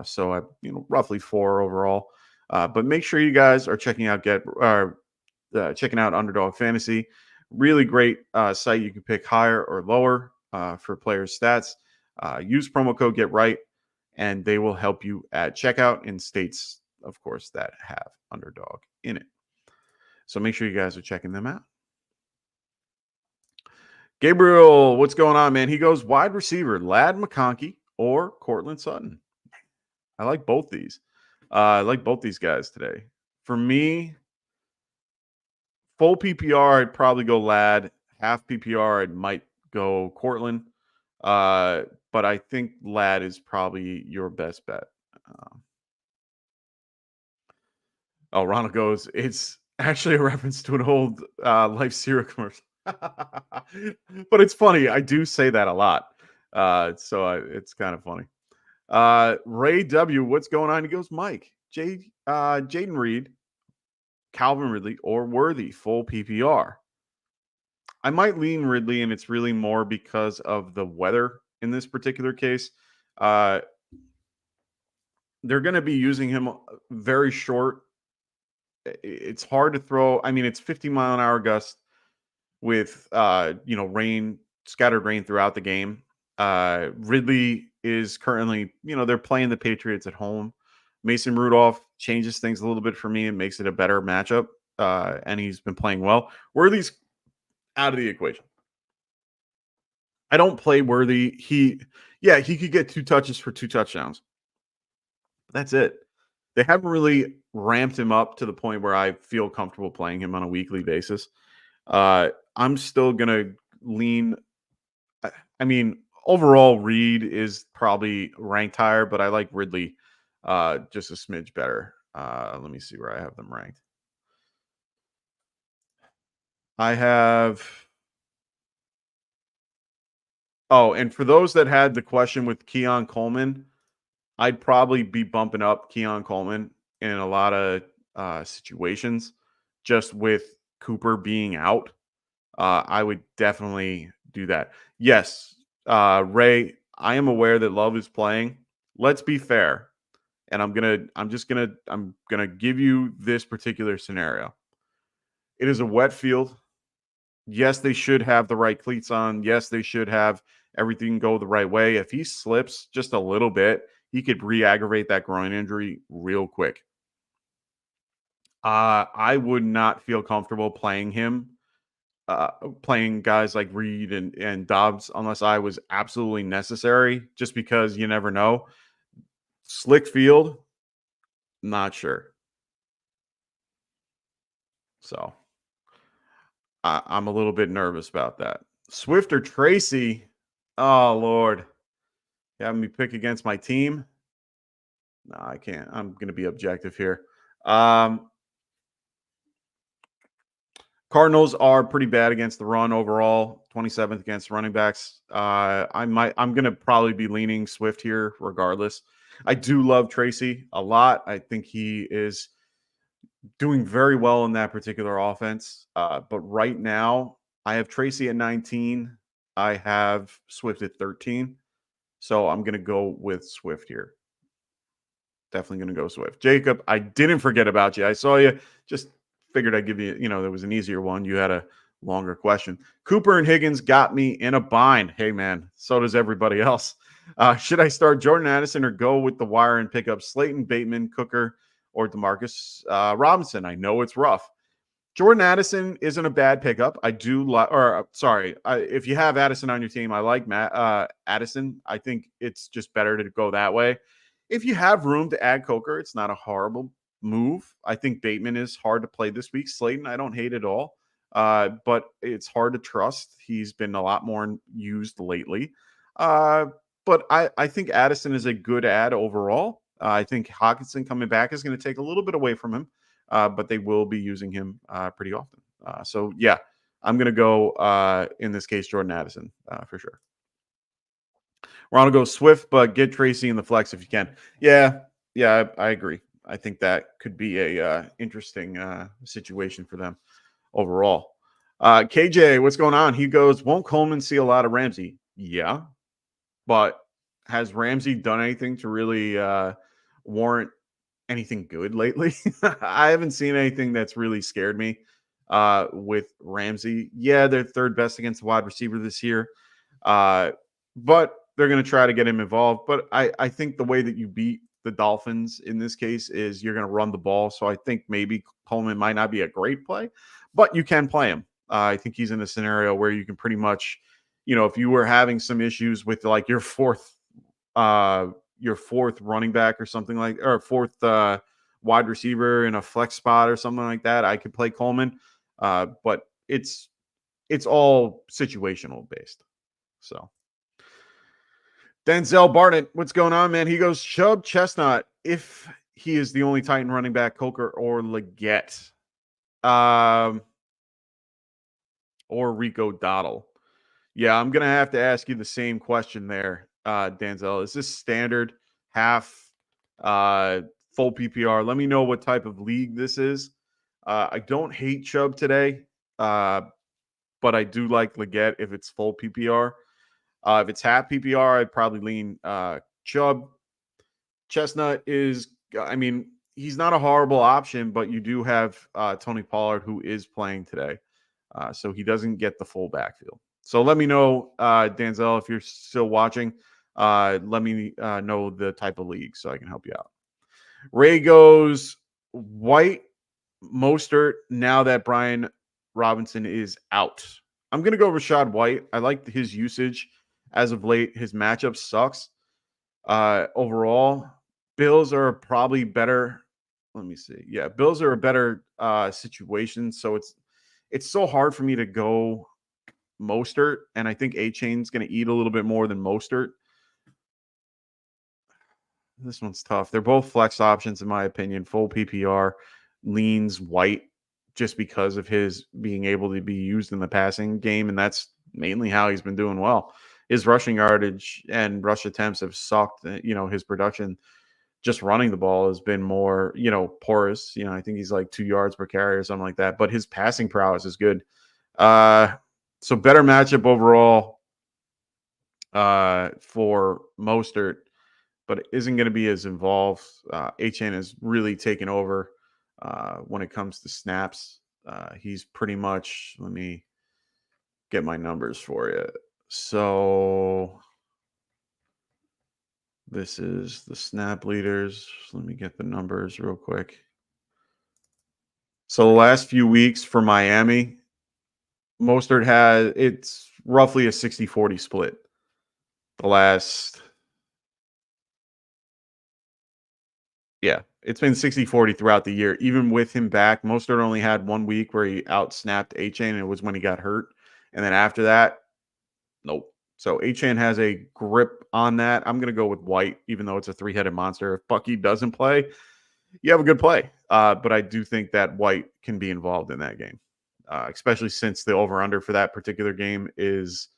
so I roughly 4 overall. But make sure you guys are checking out checking out Underdog Fantasy. Really great site. You can pick higher or lower for players' stats. Use promo code GetRight, and they will help you at checkout in states, of course, that have Underdog in it. So make sure you guys are checking them out. Gabriel, what's going on, man? He goes wide receiver, Lad McConkey or Cortland Sutton. I like both these. I like both these guys today. For me, full PPR, I'd probably go Lad. Half PPR, I might go Cortland. But I think Lad is probably your best bet. Ronald goes, it's actually a reference to an old Life Cereal commercial. But it's funny. I do say that a lot. So it's kind of funny. Ray W, what's going on? He goes, Mike, Jaden Reed, Calvin Ridley, or Worthy, full PPR. I might lean Ridley, and it's really more because of the weather in this particular case. They're going to be using him very short. It's hard to throw. I mean, it's 50-mile-an-hour gust with rain, scattered rain throughout the game. Ridley is currently, they're playing the Patriots at home. Mason Rudolph changes things a little bit for me and makes it a better matchup. And he's been playing well. Worthy's out of the equation. I don't play Worthy. He could get 2 touches for 2 touchdowns. That's it. They haven't really ramped him up to the point where I feel comfortable playing him on a weekly basis. I'm still going to lean. I mean, overall, Reed is probably ranked higher, but I like Ridley just a smidge better. Let me see where I have them ranked. I have. Oh, and for those that had the question with Keon Coleman, I'd probably be bumping up Keon Coleman in a lot of situations. Just with Cooper being out, I would definitely do that. Yes, Ray, I am aware that Love is playing. Let's be fair. And I'm gonna give you this particular scenario. It is a wet field. Yes, they should have the right cleats on. Yes, they should have everything go the right way. If he slips just a little bit, he could re-aggravate that groin injury real quick. I would not feel comfortable playing him, playing guys like Reed and Dobbs unless I was absolutely necessary, just because you never know. Slick field, not sure. So I'm a little bit nervous about that. Swift or Tracy? Oh, Lord. You having me pick against my team? No, I can't. I'm going to be objective here. Cardinals are pretty bad against the run overall, 27th against running backs. I'm going to probably be leaning Swift here regardless. I do love Tracy a lot. I think he is doing very well in that particular offense. But right now, I have Tracy at 19. I have Swift at 13. So I'm going to go with Swift here. Definitely going to go Swift. Jacob, I didn't forget about you. I saw you. Just figured I'd give you, there was an easier one. You had a longer question. Cooper and Higgins got me in a bind. Hey, man, so does everybody else. Should I start Jordan Addison or go with the wire and pick up Slayton, Bateman, Cooker, or Demarcus Robinson? I know it's rough. Jordan Addison isn't a bad pickup. I do like, if you have Addison on your team, I like Addison. I think it's just better to go that way. If you have room to add Coker, it's not a horrible move. I think Bateman is hard to play this week. Slayton, I don't hate at all, but it's hard to trust. He's been a lot more used lately. But I think Addison is a good add overall. I think Hawkinson coming back is going to take a little bit away from him. But they will be using him pretty often. So, yeah, I'm going to go, in this case, Jordan Addison for sure. We're going to go Swift, but get Tracy in the flex if you can. Yeah, I agree. I think that could be a interesting situation for them overall. KJ, what's going on? He goes, won't Coleman see a lot of Ramsey? Yeah, but has Ramsey done anything to really warrant anything good lately? I haven't seen anything that's really scared me with Ramsey. Yeah, they're third best against the wide receiver this year, but they're going to try to get him involved. But I think the way that you beat the Dolphins in this case is you're going to run the ball. So I think maybe Coleman might not be a great play, but you can play him. I think he's in a scenario where you can pretty much, if you were having some issues with like your fourth running back or something or fourth wide receiver in a flex spot or something like that, I could play Coleman. But it's all situational based. So Denzel Barnett, what's going on, man? He goes, Chubb, Chestnut, if he is the only Titan running back, Coker or Leggett, or Rico Dottle. Yeah, I'm going to have to ask you the same question there, Denzel. Is this standard half full PPR? Let me know what type of league this is. I don't hate Chubb today, but I do like Leggett if it's full PPR. If it's half PPR, I'd probably lean Chubb. Chestnut is, he's not a horrible option, but you do have Tony Pollard who is playing today. So he doesn't get the full backfield. So let me know, Denzel, if you're still watching. Let me know the type of league so I can help you out. Ray goes, White, Mostert, now that Brian Robinson is out. I'm going to go Rashad White. I like his usage as of late. His matchup sucks. Overall, Bills are probably better. Let me see. Yeah, Bills are a better situation. So it's so hard for me to go Mostert, and I think A-Chain's going to eat a little bit more than Mostert. This one's tough. They're both flex options, in my opinion. Full PPR leans White just because of his being able to be used in the passing game, and that's mainly how he's been doing well. His rushing yardage and rush attempts have sucked. His production just running the ball has been more, porous. I think he's like 2 yards per carry or something like that, but his passing prowess is good. So better matchup overall for Mostert, but it isn't going to be as involved. HN has really taken over when it comes to snaps. He's pretty much, let me get my numbers for you. So this is the snap leaders. Let me get the numbers real quick. So the last few weeks for Miami, Mostert it's roughly a 60-40 split. The last it's been 60-40 throughout the year. Even with him back, Mostert only had 1 week where he outsnapped A-Chain, and it was when he got hurt. And then after that, nope. So A-Chain has a grip on that. I'm going to go with White, even though it's a 3-headed monster. If Bucky doesn't play, you have a good play. But I do think that White can be involved in that game, especially since the over-under for that particular game is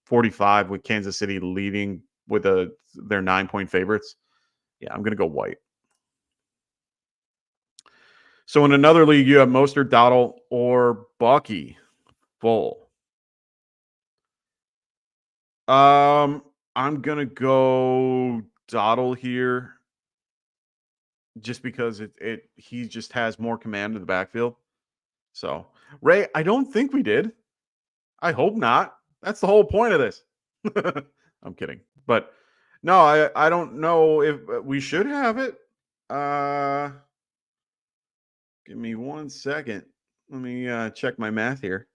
45 with Kansas City leading with their 9-point favorites. Yeah, I'm going to go White. So in another league, you have Mostert, Dottle, or Bucky. Full. I'm going to go Dottle here just because he just has more command of the backfield. So, Ray, I don't think we did. I hope not. That's the whole point of this. I'm kidding. But no, I don't know if we should have it. Give me 1 second. Let me check my math here.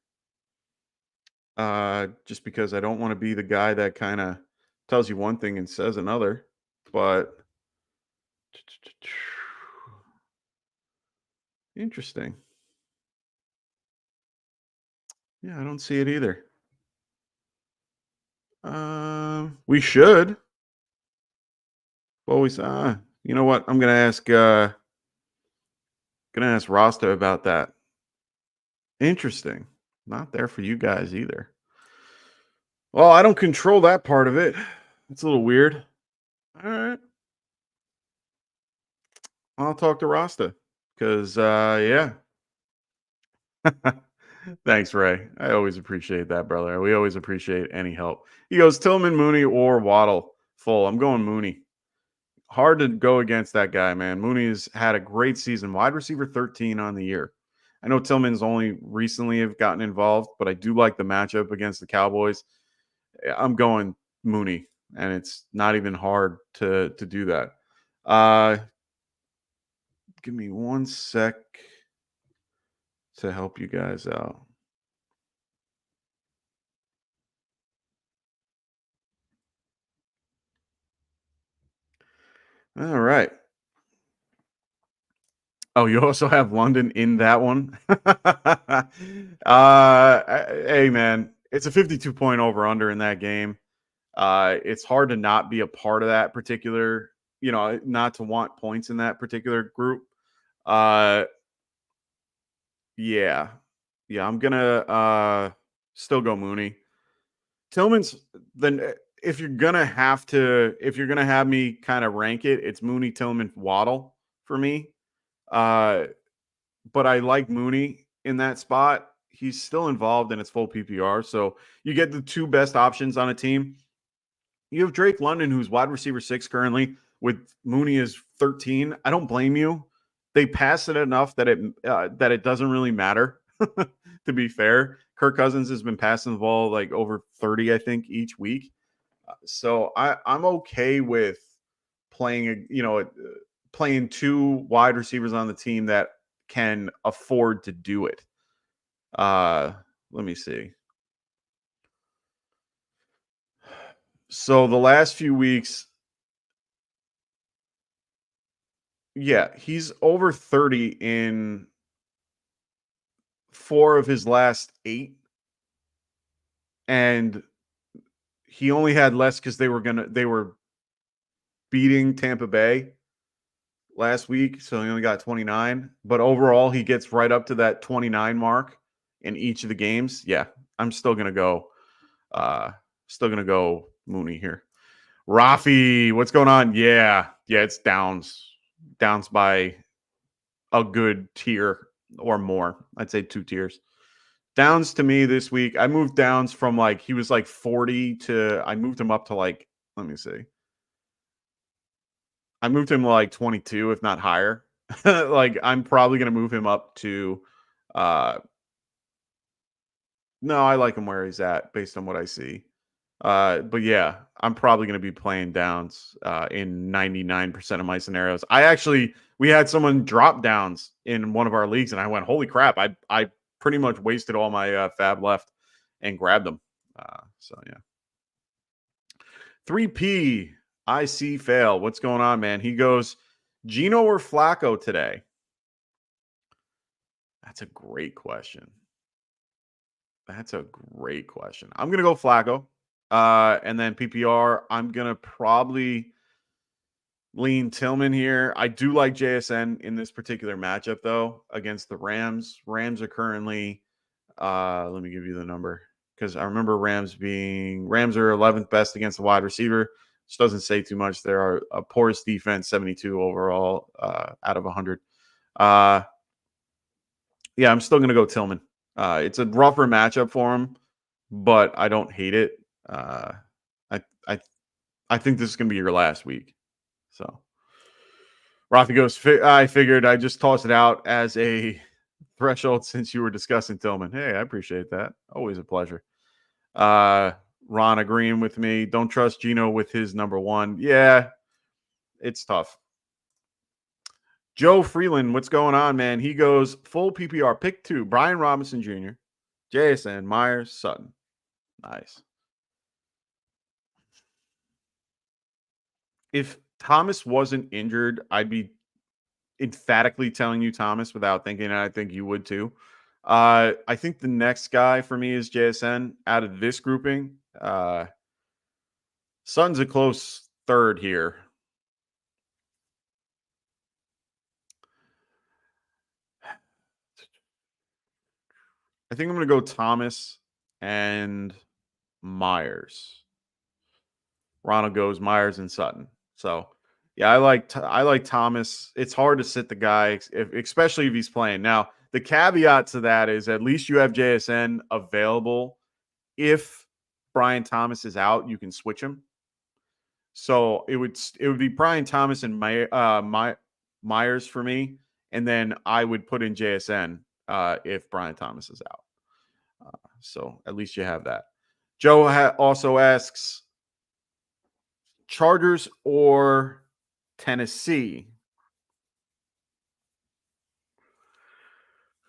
Just because I don't want to be the guy that kind of tells you one thing and says another. But interesting. Yeah, I don't see it either. We should. Always. You know what? I'm gonna ask Rasta about that. Interesting. Not there for you guys either. Well, I don't control that part of it. It's a little weird. All right. I'll talk to Rasta because, yeah. Thanks, Ray. I always appreciate that, brother. We always appreciate any help. He goes, Tillman, Mooney, or Waddle. Full. I'm going Mooney. Hard to go against that guy, man. Mooney's had a great season. Wide receiver 13 on the year. I know Tillman's only recently have gotten involved, but I do like the matchup against the Cowboys. I'm going Mooney, and it's not even hard to do that. Give me 1 sec to help you guys out. All right. Oh, you also have London in that one? Hey, man, it's a 52-point over-under in that game. It's hard to not be a part of that particular, not to want points in that particular group. Yeah, I'm gonna still go Mooney. Tillman's then if you're gonna have me kind of rank it, it's Mooney, Tillman, Waddle for me. But I like Mooney in that spot. He's still involved and it's full PPR, so you get the two best options on a team. You have Drake London, who's wide receiver 6 currently, with Mooney is 13. I don't blame you. They pass it enough that it doesn't really matter. To be fair, Kirk Cousins has been passing the ball like over 30, I think, each week. So I'm okay with playing playing 2 wide receivers on the team that can afford to do it. Let me see. So the last few weeks, yeah, he's over 30 in 4 of his last 8. And he only had less because they were beating Tampa Bay last week, so he only got 29. But overall, he gets right up to that 29 mark in each of the games. Yeah, I'm still gonna go Mooney here. Rafi, what's going on? Yeah, it's Downs by a good tier or more. I'd say 2 tiers. Downs to me this week, I moved Downs from he was 40 to I moved him up to let me see. I moved him to 22, if not higher. I'm probably going to move him up to no, I like him where he's at based on what I see. But yeah, I'm probably going to be playing Downs in 99% of my scenarios. We had someone drop Downs in one of our leagues, and I went, holy crap, I pretty much wasted all my fab left and grabbed them. So yeah. 3P, I see fail. What's going on, man? He goes, Gino or Flacco today? That's a great question. I'm going to go Flacco. And then PPR, I'm going to probably lean Tillman here. I do like JSN in this particular matchup, though, against the Rams. Rams are currently, let me give you the number, because I remember Rams are 11th best against the wide receiver, which doesn't say too much. They are a poorest defense, 72 overall out of 100. Yeah, I'm still going to go Tillman. It's a rougher matchup for him, but I don't hate it. I think this is going to be your last week. So, Rafi goes, I figured I'd just toss it out as a threshold since you were discussing Tillman. Hey, I appreciate that. Always a pleasure. Ron agreeing with me. Don't trust Gino with his number one. Yeah, it's tough. Joe Freeland, what's going on, man? He goes full PPR. Pick 2. Brian Robinson Jr., JSN, Myers, Sutton. Nice. If Thomas wasn't injured, I'd be emphatically telling you Thomas without thinking, and I think you would too. I think the next guy for me is JSN out of this grouping. Sutton's a close third here. I think I'm going to go Thomas and Myers. Ronald goes Myers and Sutton. So, yeah, I like Thomas. It's hard to sit the guy, especially if he's playing. Now, the caveat to that is at least you have JSN available. If Brian Thomas is out, you can switch him. So it would be Brian Thomas and Myers for me, and then I would put in JSN if Brian Thomas is out. So at least you have that. Joe also asks, Chargers or Tennessee?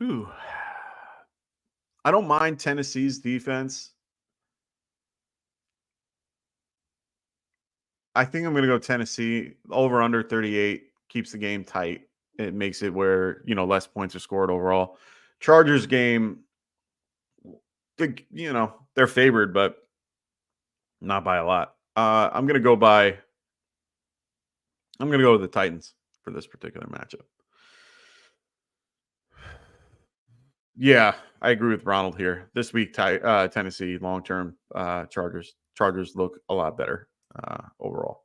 I don't mind Tennessee's defense. I think I'm going to go Tennessee. Over under 38 keeps the game tight. It makes it where, less points are scored overall. Chargers game, they're favored, but not by a lot. I'm going to go with the Titans for this particular matchup. Yeah, I agree with Ronald here. This week, Tennessee long-term Chargers look a lot better overall.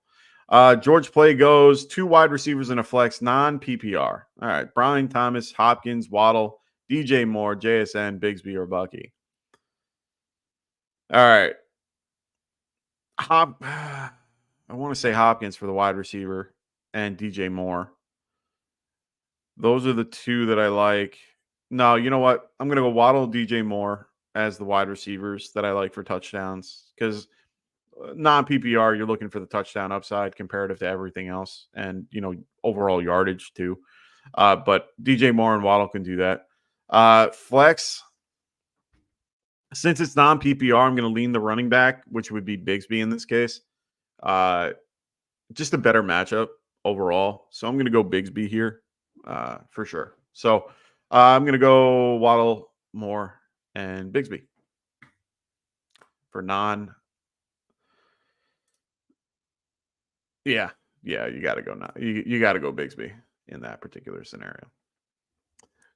George Play goes 2 wide receivers in a flex, non-PPR. All right, Brian Thomas, Hopkins, Waddle, DJ Moore, JSN, Bigsby, or Bucky. All right. I want to say Hopkins for the wide receiver and DJ Moore. Those are the 2 that I like. No, you know what? I'm going to go Waddle, DJ Moore as the wide receivers that I like for touchdowns, because non-PPR, you're looking for the touchdown upside comparative to everything else, and overall yardage too. But DJ Moore and Waddle can do that. Flex, since it's non-PPR, I'm going to lean the running back, which would be Bigsby in this case. Just a better matchup overall, so I'm going to go Bigsby here for sure. So I'm going to go Waddle, Moore, and Bigsby for non. Yeah, you got to go now. You got to go Bigsby in that particular scenario.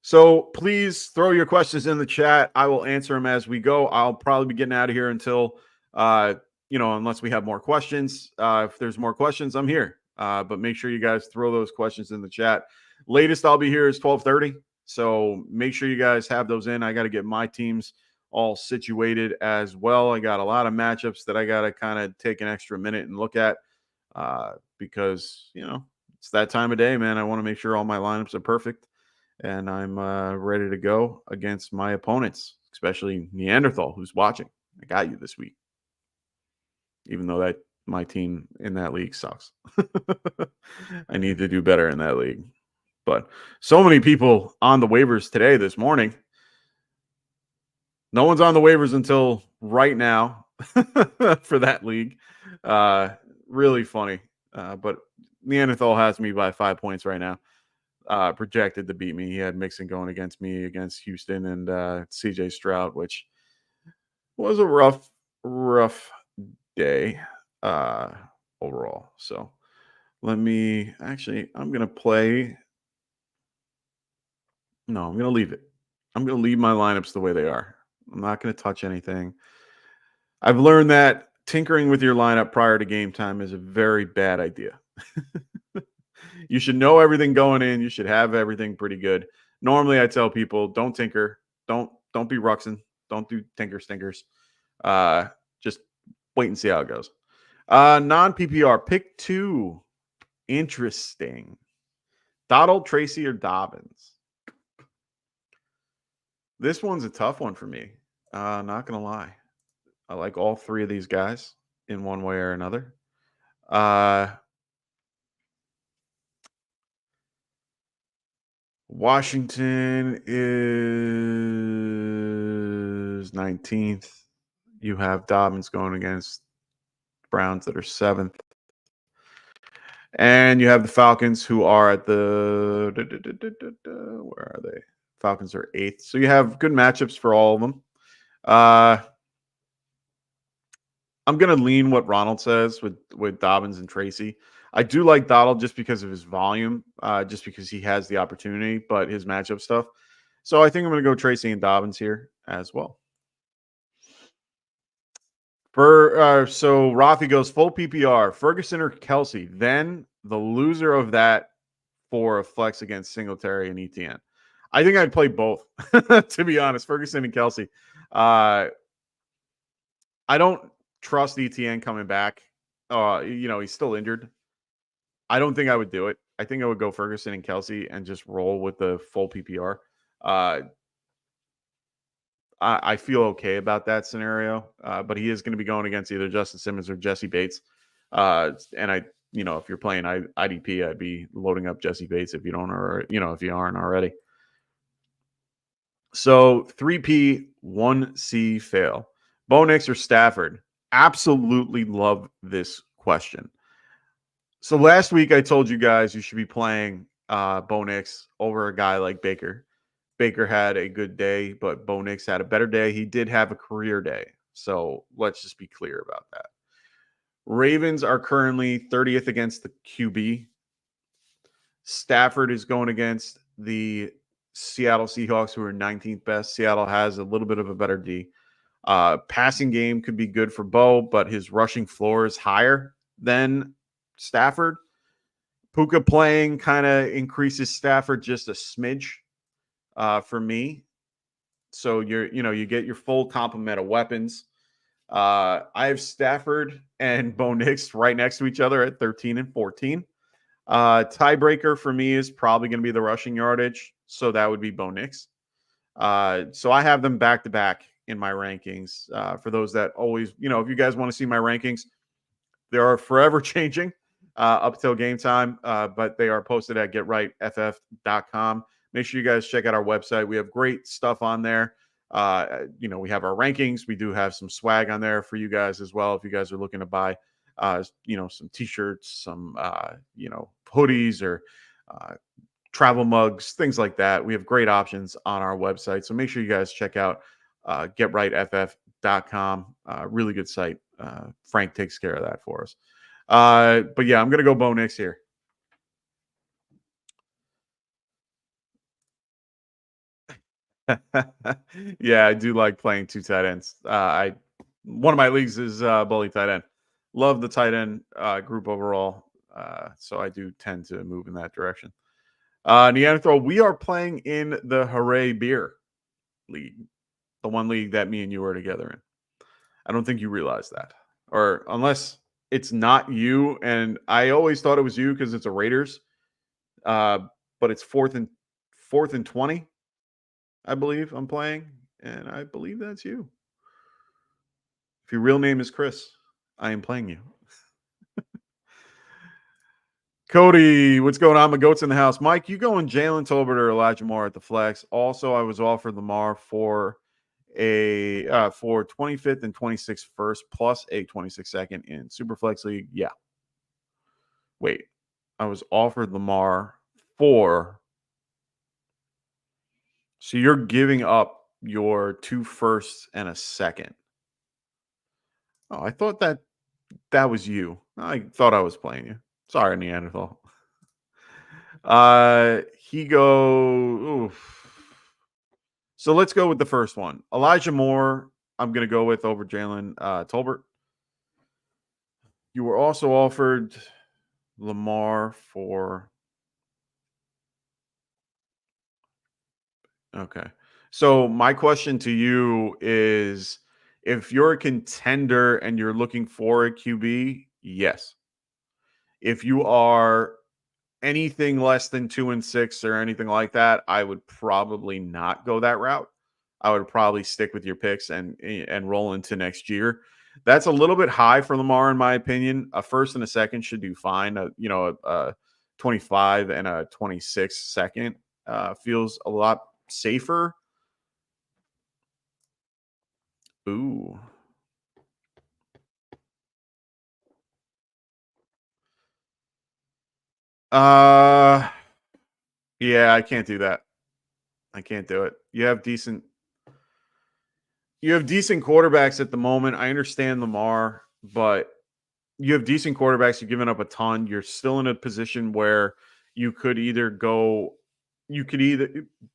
So please throw your questions in the chat. I will answer them as we go. I'll probably be getting out of here until, unless we have more questions. If there's more questions, I'm here. But make sure you guys throw those questions in the chat. Latest I'll be here is 12:30. So make sure you guys have those in. I got to get my teams all situated as well. I got a lot of matchups that I got to kind of take an extra minute and look at because, it's that time of day, man. I want to make sure all my lineups are perfect and I'm ready to go against my opponents, especially Neanderthal, who's watching. I got you this week, even though that my team in that league sucks. I need to do better in that league. But so many people on the waivers today, this morning. No one's on the waivers until right now for that league. Really funny. But Neanderthal has me by 5 points right now. Projected to beat me. He had Mixon going against me against Houston and CJ Stroud, which was a rough day overall. So I'm gonna play. No, I'm gonna leave it. I'm gonna leave my lineups the way they are. I'm not gonna touch anything. I've learned that tinkering with your lineup prior to game time is a very bad idea. You should know everything going in. You should have everything pretty good. Normally, I tell people, don't tinker. Don't be ruxing. Don't do tinker stinkers. Just wait and see how it goes. Non-PPR, pick 2. Interesting. Donald, Tracy, or Dobbins? This one's a tough one for me. Not going to lie. I like all 3 of these guys in one way or another. Washington is 19th. You have Dobbins going against Browns that are 7th. And you have the Falcons who are at the where are they? Falcons are 8th. So you have good matchups for all of them. I'm going to lean what Ronald says with Dobbins and Tracy. I do like Donald just because of his volume, just because he has the opportunity, but his matchup stuff. So I think I'm going to go Tracy and Dobbins here as well. So Rafi goes full PPR, Ferguson or Kelsey. Then the loser of that for a flex against Singletary and ETN. I think I'd play both, to be honest, Ferguson and Kelsey. I don't trust ETN coming back. He's still injured. I don't think I would do it. I think I would go Ferguson and Kelsey and just roll with the full PPR. I feel okay about that scenario, but he is going to be going against either Justin Simmons or Jesse Bates. And if you're playing IDP, I'd be loading up Jesse Bates if you don't, or if you aren't already. So 3P, 1C fail. Bo Nix or Stafford? Absolutely love this question. So last week I told you guys you should be playing Bo Nix over a guy like Baker. Baker had a good day, but Bo Nix had a better day. He did have a career day. So let's just be clear about that. Ravens are currently 30th against the QB. Stafford is going against the Seattle Seahawks, who are 19th best. Seattle has a little bit of a better D. Passing game could be good for Bo, but his rushing floor is higher than Stafford. Puka playing kind of increases Stafford just a smidge for me. So you get your full complement of weapons. I have Stafford and Bo Nix right next to each other at 13 and 14. Tiebreaker for me is probably going to be the rushing yardage. So that would be Bo Nix. So I have them back to back in my rankings. For those that always, if you guys want to see my rankings, they are forever changing up till game time, but they are posted at getrightff.com. Make sure you guys check out our website. We have great stuff on there. We have our rankings. We do have some swag on there for you guys as well. If you guys are looking to buy, some t-shirts, some, hoodies or travel mugs, things like that. We have great options on our website. So make sure you guys check out getrightff.com. Really good site. Frank takes care of that for us. But yeah, I'm going to go Bo Nix here. Yeah, I do like playing 2 tight ends. One of my leagues is bully tight end. Love the tight end group overall. So I do tend to move in that direction. Neanderthal, we are playing in the Hooray Beer League, the one league that me and you are together in. I don't think you realize that, or unless it's not you. And I always thought it was you because it's a Raiders, but it's 4th and 20. I believe I'm playing, and I believe that's you. If your real name is Chris, I am playing you. Cody, what's going on? My goat's in the house. Mike, you going Jalen Tolbert or Elijah Moore at the flex? Also, I was offered Lamar for a for 25th and 26th first plus a 26th second in Superflex League. Yeah. Wait. I was offered Lamar for. So you're giving up your 2 firsts and a second. Oh, I thought that was you. I thought I was playing you. Sorry, Neanderthal. He go. Oof. So let's go with the first one. Elijah Moore, I'm going to go with over Jalen Tolbert. You were also offered Lamar for. Okay. So my question to you is if you're a contender and you're looking for a QB, yes. If you are anything less than 2-6 or anything like that, I would probably not go that route. I would probably stick with your picks and roll into next year. That's a little bit high for Lamar, in my opinion. A first and a second should do fine. A 25 and a 26 second feels a lot safer. Ooh. Yeah, I can't do that. I can't do it. You have decent quarterbacks at the moment. I understand Lamar, but you have decent quarterbacks. You've given up a ton. You're still in a position where you could either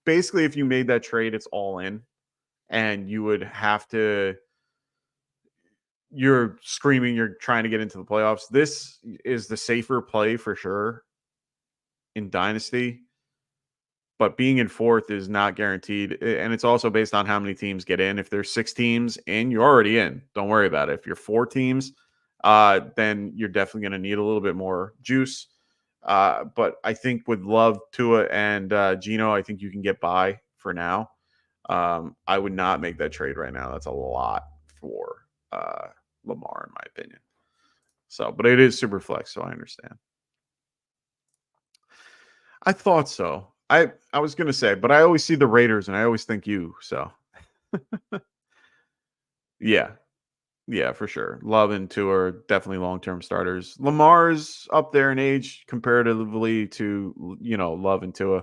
basically, if you made that trade, it's all in, and you would have to. You're screaming. You're trying to get into the playoffs. This is the safer play for sure in Dynasty. But being in fourth is not guaranteed. And it's also based on how many teams get in. If there's 6 teams in, you're already in. Don't worry about it. If you're 4 teams, then you're definitely going to need a little bit more juice. But I think with Love, Tua, and Gino, I think you can get by for now. I would not make that trade right now. That's a lot for Lamar, in my opinion. So, but it is super flex, so I understand. I thought so. I was gonna say, but I always see the Raiders and I always think you. So yeah. Yeah, for sure. Love and Tua are definitely long-term starters. Lamar's up there in age comparatively to Love and Tua.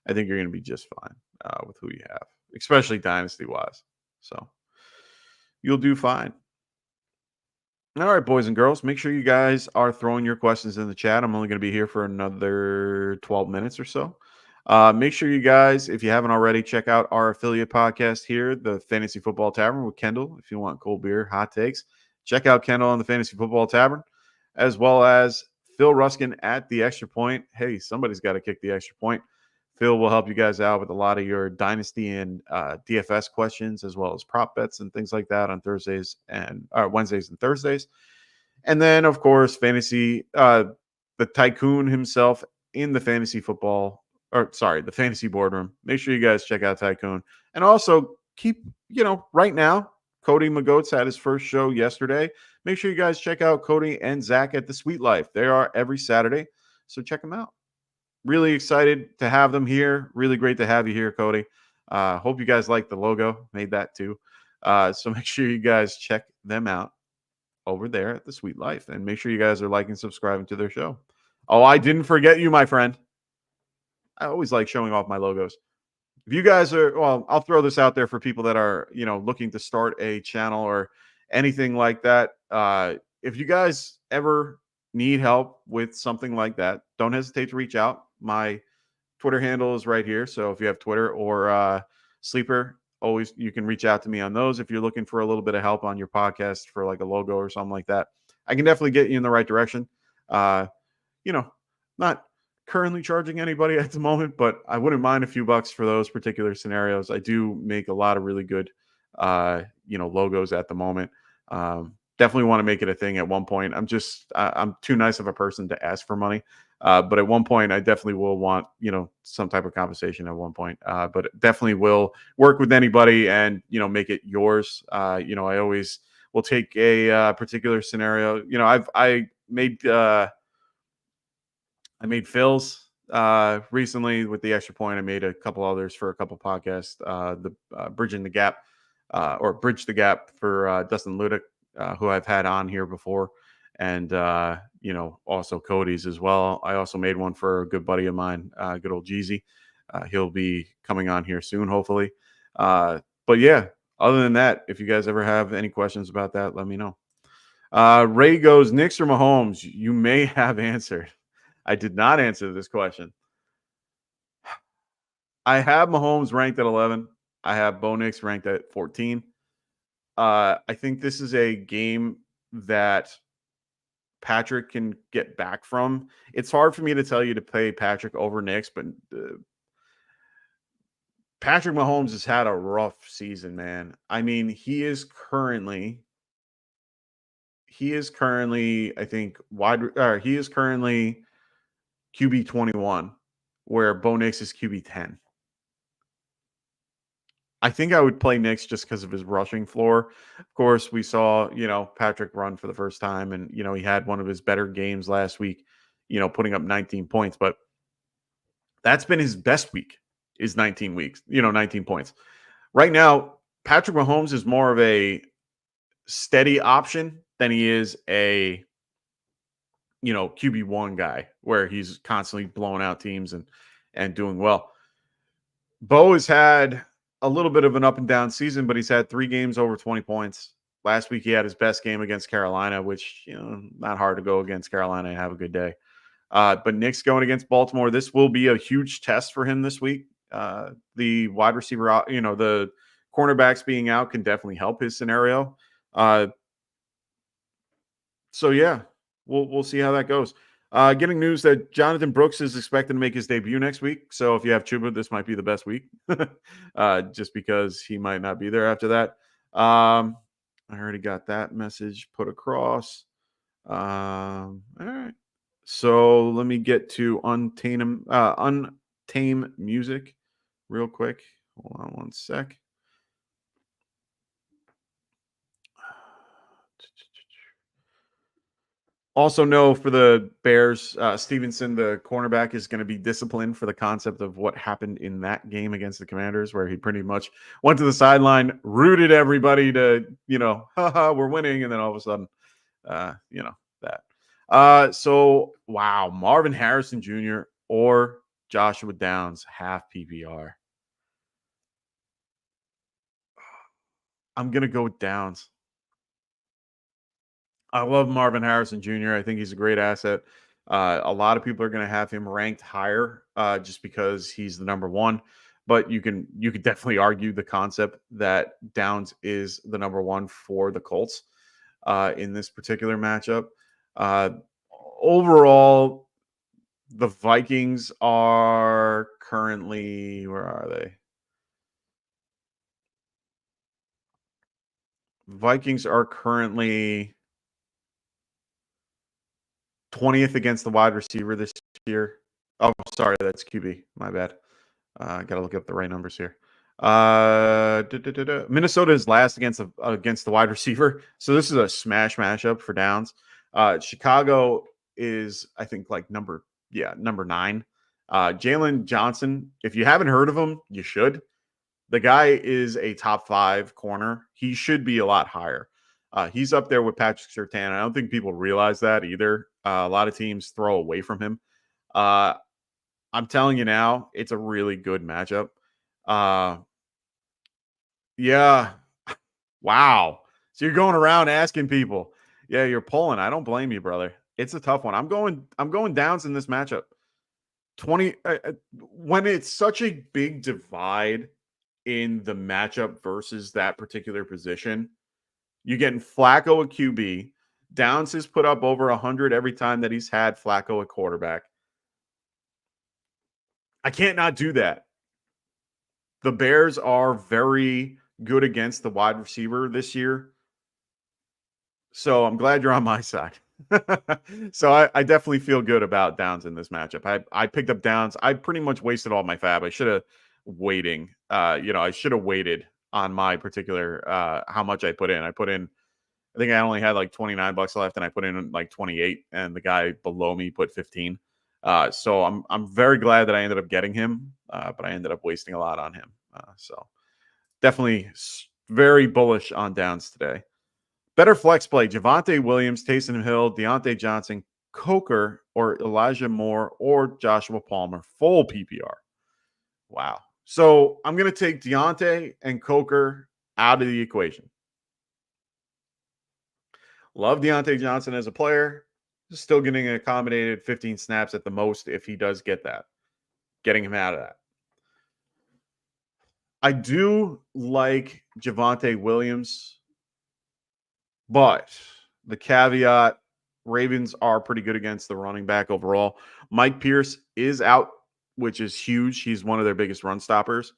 I think you're gonna be just fine with who you have, especially dynasty wise. So you'll do fine. All right, boys and girls, make sure you guys are throwing your questions in the chat. I'm only going to be here for another 12 minutes or so. Make sure you guys, if you haven't already, check out our affiliate podcast here, the Fantasy Football Tavern with Kendall. If you want cold beer, hot takes, check out Kendall on the Fantasy Football Tavern, as well as Phil Ruskin at the Extra Point. Hey, somebody's got to kick the extra point. Phil will help you guys out with a lot of your dynasty and DFS questions, as well as prop bets and things like that on Thursdays and Wednesdays and Thursdays. And then, of course, the Tycoon himself in the fantasy boardroom. Make sure you guys check out Tycoon. And also keep, right now, Cody Magotes had his first show yesterday. Make sure you guys check out Cody and Zach at the Sweet Life. They are every Saturday, so check them out. Really excited to have them here. Really great to have you here, Cody. Hope you guys like the logo. Made that too. So make sure you guys check them out over there at the Sweet Life. And make sure you guys are liking and subscribing to their show. Oh, I didn't forget you, my friend. I always like showing off my logos. If you guys are, I'll throw this out there for people that are, looking to start a channel or anything like that. If you guys ever need help with something like that, don't hesitate to reach out. My Twitter handle is right here. So if you have Twitter or Sleeper, always you can reach out to me on those. If you're looking for a little bit of help on your podcast for like a logo or something like that, I can definitely get you in the right direction. Not currently charging anybody at the moment, but I wouldn't mind a few bucks for those particular scenarios. I do make a lot of really good, logos at the moment. Definitely want to make it a thing at one point. I'm too nice of a person to ask for money. But at one point, I definitely will want, some type of compensation at one point. But definitely will work with anybody and, make it yours. I always will take a particular scenario. I made Phil's recently with the Extra Point. I made a couple others for a couple podcasts. The Bridging the Gap or Bridge the Gap for Dustin Ludick, who I've had on here before. and also Cody's as well. I also made one for a good buddy of mine, good old Jeezy. He'll be coming on here soon, hopefully. But yeah, other than that, if you guys ever have any questions about that, let me know. Ray goes, Knicks or Mahomes? You may have answered. I did not answer this question. I have Mahomes ranked at 11. I have Bo Nix ranked at 14. I think this is a game that Patrick can get back from. It's hard for me to tell you to play Patrick over Nix, but Patrick Mahomes has had a rough season, man. I mean, he is currently, I think, he is currently QB 21, where Bo Nix is QB 10. I think I would play Nix just because of his rushing floor. Of course, we saw, Patrick run for the first time, and, he had one of his better games last week, putting up 19 points. But that's been his best week, is 19 points. Right now, Patrick Mahomes is more of a steady option than he is a, QB1 guy where he's constantly blowing out teams and doing well. Bo has had a little bit of an up and down season, but he's had 3 games over 20 points. Last week, he had his best game against Carolina, which, not hard to go against Carolina and have a good day. But Nick's going against Baltimore. This will be a huge test for him this week. The wide receiver, the cornerbacks being out can definitely help his scenario. So yeah, we'll see how that goes. Getting news that Jonathan Brooks is expected to make his debut next week. So if you have Chuba, this might be the best week, just because he might not be there after that. I already got that message put across. All right. So let me get to Untamed Music real quick. Hold on one sec. Also know for the Bears, Stevenson, the cornerback, is going to be disciplined for the concept of what happened in that game against the Commanders, where he pretty much went to the sideline, rooted everybody to, haha, we're winning. And then all of a sudden, that. So, wow, Marvin Harrison Jr. or Joshua Downs, half PPR. I'm going to go with Downs. I love Marvin Harrison Jr. I think he's a great asset. A lot of people are going to have him ranked higher just because he's the number one. But you could definitely argue the concept that Downs is the number one for the Colts in this particular matchup. Overall, the Vikings are currently, where are they? Vikings are currently 20th against the wide receiver this year. Oh, sorry, that's QB. My bad. Got to look up the right numbers here. Minnesota is last against the wide receiver, so this is a smash matchup for Downs. Chicago is, I think, like number 9. Jalen Johnson, if you haven't heard of him, you should. The guy is a top 5 corner. He should be a lot higher. He's up there with Patrick Surtain. I don't think people realize that either. A lot of teams throw away from him. I'm telling you now, it's a really good matchup. Yeah. Wow. So you're going around asking people. Yeah, you're pulling. I don't blame you, brother. It's a tough one. I'm going Downs in this matchup. 20 when it's such a big divide in the matchup versus that particular position, you're getting Flacco at QB. Downs has put up over 100 every time that he's had Flacco at quarterback. I can't not do that. The Bears are very good against the wide receiver this year. So I'm glad you're on my side. So I definitely feel good about Downs in this matchup. I picked up Downs. I pretty much wasted all my fab. I should have I should have waited on my particular how much I put in. I think I only had like $29 left, and I put in like 28, and the guy below me put 15. So I'm very glad that I ended up getting him, but I ended up wasting a lot on him. So definitely very bullish on Downs today. Better flex play: Javonte Williams, Taysom Hill, Deontay Johnson, Coker, or Elijah Moore, or Joshua Palmer. Full PPR. Wow. So I'm going to take Deontay and Coker out of the equation. Love Deontay Johnson as a player. Still getting accommodated 15 snaps at the most if he does get that. Getting him out of that. I do like Javonte Williams, but the caveat, Ravens are pretty good against the running back overall. Mike Pierce is out, which is huge. He's one of their biggest run stoppers.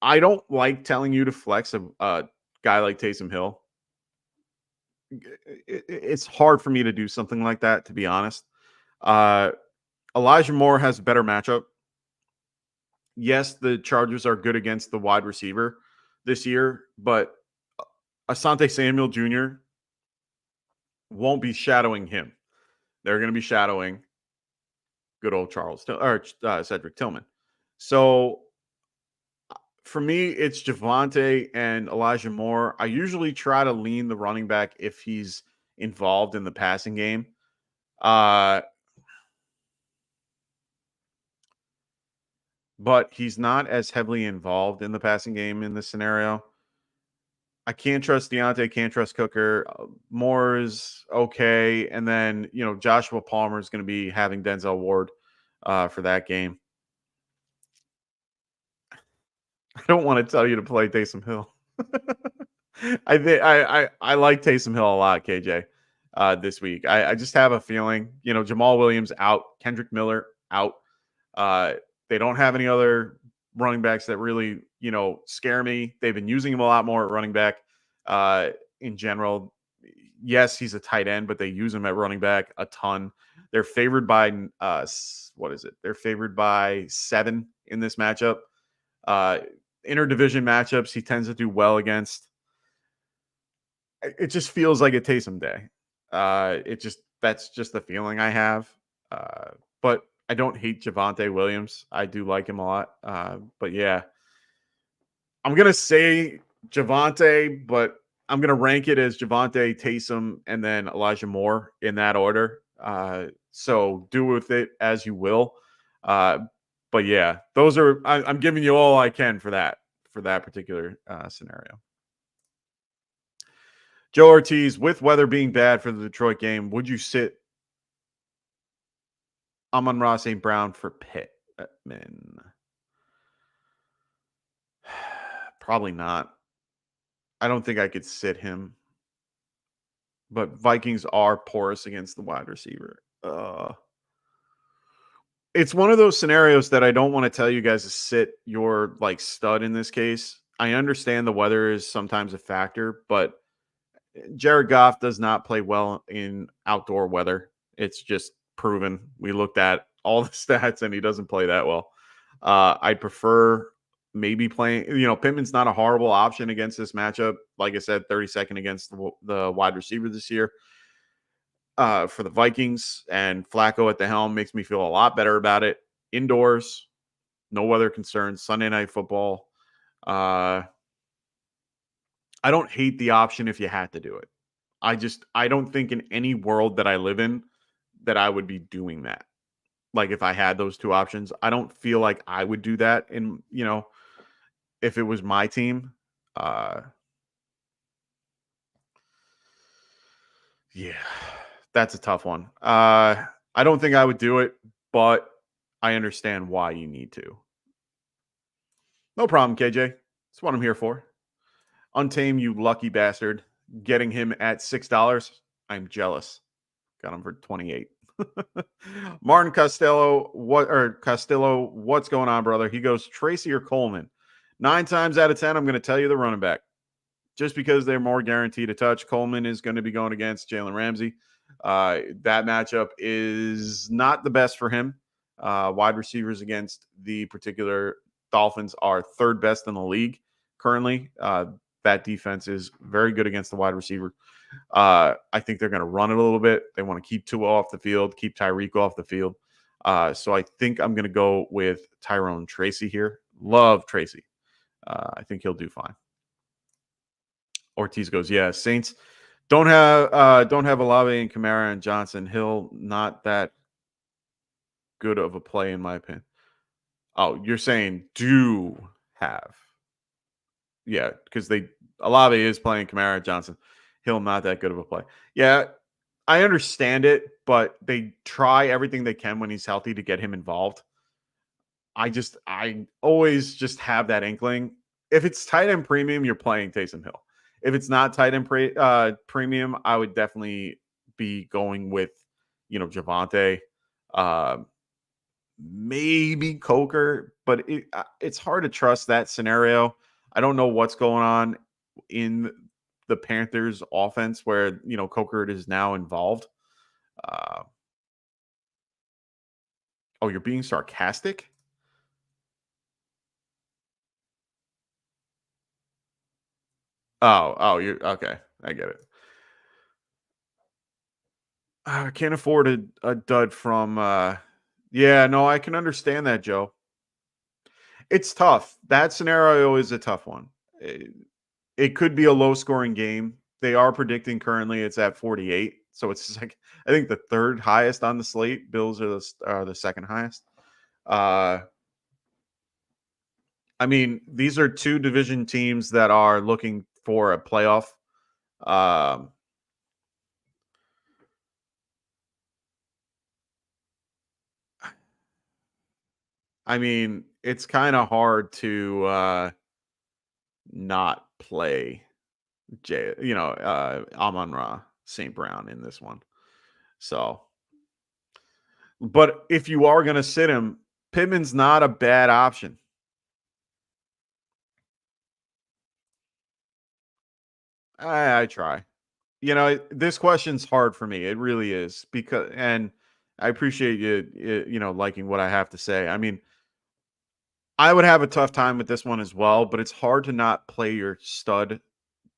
I don't like telling you to flex a guy like Taysom Hill. It's hard for me to do something like that, to be honest. Elijah Moore has a better matchup. Yes, the Chargers are good against the wide receiver this year, but Asante Samuel Jr. won't be shadowing him. They're going to be shadowing good old Cedric Tillman. So for me, it's Javonte and Elijah Moore. I usually try to lean the running back if he's involved in the passing game. But he's not as heavily involved in the passing game in this scenario. I can't trust Deontay, can't trust Cooker. Moore is okay. And then, Joshua Palmer is going to be having Denzel Ward for that game. I don't want to tell you to play Taysom Hill. I like Taysom Hill a lot, KJ, this week. I just have a feeling, Jamal Williams out, Kendrick Miller out. They don't have any other running backs that really, scare me. They've been using him a lot more at running back in general. Yes, he's a tight end, but they use him at running back a ton. They're favored by, They're favored by 7 in this matchup. Interdivision matchups, he tends to do well against. It just feels like a Taysom day. That's just the feeling I have. But I don't hate Javonte Williams. I do like him a lot. But yeah, I'm going to say Javonte, but I'm going to rank it as Javonte, Taysom, and then Elijah Moore in that order. So do with it as you will. But yeah, I'm giving you all I can for that particular scenario. Joe Ortiz, with weather being bad for the Detroit game, would you sit Amon-Ra St. Brown for Pittman? Probably not. I don't think I could sit him. But Vikings are porous against the wide receiver. It's one of those scenarios that I don't want to tell you guys to sit your stud in this case. I understand the weather is sometimes a factor, but Jared Goff does not play well in outdoor weather. It's just proven. We looked at all the stats and he doesn't play that well. I'd prefer maybe playing, Pittman's not a horrible option against this matchup. Like I said, 32nd against the wide receiver this year for the Vikings, and Flacco at the helm makes me feel a lot better about it. Indoors, no weather concerns, Sunday Night Football. I don't hate the option if you had to do it. I don't think in any world that I live in that I would be doing that. Like if I had those two options, I don't feel like I would do that in, if it was my team. Yeah, that's a tough one. I don't think I would do it, but I understand why you need to. No problem, KJ. That's what I'm here for. Untame, you lucky bastard. Getting him at $6. I'm jealous. Got him for 28. Martin Costello, what's going on, brother? He goes, Tracy or Coleman? 9 times out of 10, I'm going to tell you the running back. Just because they're more guaranteed to touch. Coleman is going to be going against Jalen Ramsey. That matchup is not the best for him. Wide receivers against the particular Dolphins are 3rd best in the league currently. That defense is very good against the wide receiver. I think they're going to run it a little bit. They want to keep Tua off the field, keep Tyreek off the field. So I think I'm going to go with Tyrone Tracy here. Love Tracy. I think he'll do fine. Ortiz goes, yeah, Saints Don't have Olave and Kamara and Johnson. Hill not that good of a play in my opinion. Oh, you're saying do have. Yeah, because Olave is playing Kamara Johnson. Hill not that good of a play. Yeah, I understand it, but they try everything they can when he's healthy to get him involved. I always just have that inkling. If it's tight end premium, you're playing Taysom Hill. If it's not tight end premium, I would definitely be going with, Javante, maybe Coker, but it's hard to trust that scenario. I don't know what's going on in the Panthers offense where, Coker is now involved. Oh, you're being sarcastic? Oh, you're okay. I get it. I can't afford a dud from. Yeah, no, I can understand that, Joe. It's tough. That scenario is a tough one. It could be a low scoring game. They are predicting currently it's at 48, so it's like I think the third highest on the slate. Bills are the second highest. I mean, these are two division teams that are looking for a playoff. Um, I mean, it's kind of hard to not play Amon-Ra St. Brown in this one. So, but if you are going to sit him, Pittman's not a bad option. I try. This question's hard for me. It really is and I appreciate you liking what I have to say. I mean, I would have a tough time with this one as well, but it's hard to not play your stud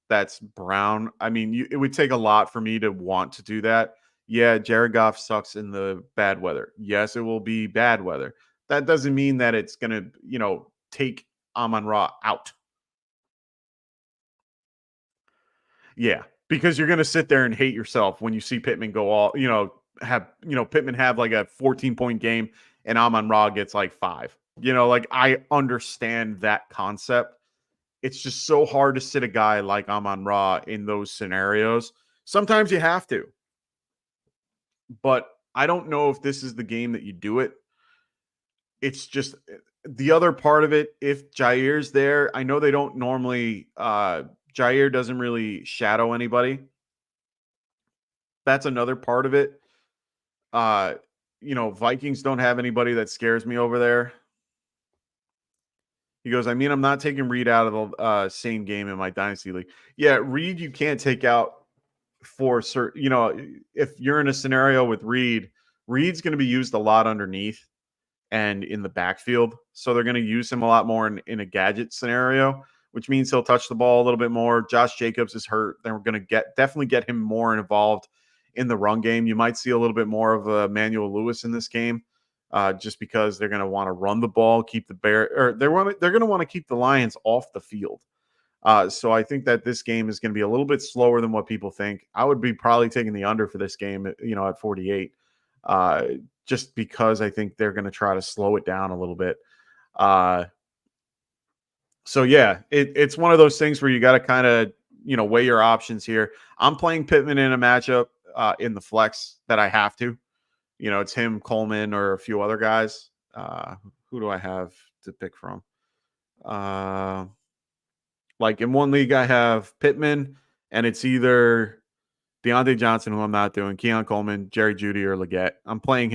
that's Brown. I mean, it would take a lot for me to want to do that. Yeah, Jared Goff sucks in the bad weather. Yes, it will be bad weather. That doesn't mean that it's going to, take Amon-Ra out. Yeah, because you're going to sit there and hate yourself when you see Pittman go all, Pittman have like a 14-point game and Amon-Ra gets like 5. Like I understand that concept. It's just so hard to sit a guy like Amon-Ra in those scenarios. Sometimes you have to. But I don't know if this is the game that you do it. It's just the other part of it. If Jair's there, I know they don't normally, Jair doesn't really shadow anybody. That's another part of it. Vikings don't have anybody that scares me over there. He goes, I mean, I'm not taking Reed out of the same game in my Dynasty League. Yeah, Reed, you can't take out for certain, if you're in a scenario with Reed's going to be used a lot underneath and in the backfield. So they're going to use him a lot more in a gadget scenario, which means he'll touch the ball a little bit more. Josh Jacobs is hurt. Then we're going to definitely get him more involved in the run game. You might see a little bit more of Emmanuel Lewis in this game. Just because they're going to want to run the ball, keep the they're going to want to keep the Lions off the field. So I think that this game is going to be a little bit slower than what people think. I would be probably taking the under for this game, at 48, just because I think they're going to try to slow it down a little bit. So yeah, it's one of those things where you got to kind of, weigh your options here. I'm playing Pittman in a matchup in the flex that I have to. It's him, Coleman, or a few other guys. Who do I have to pick from? Like in one league, I have Pittman, and it's either Deontay Johnson, who I'm not doing, Keon Coleman, Jerry Jeudy, or Leggett. I'm playing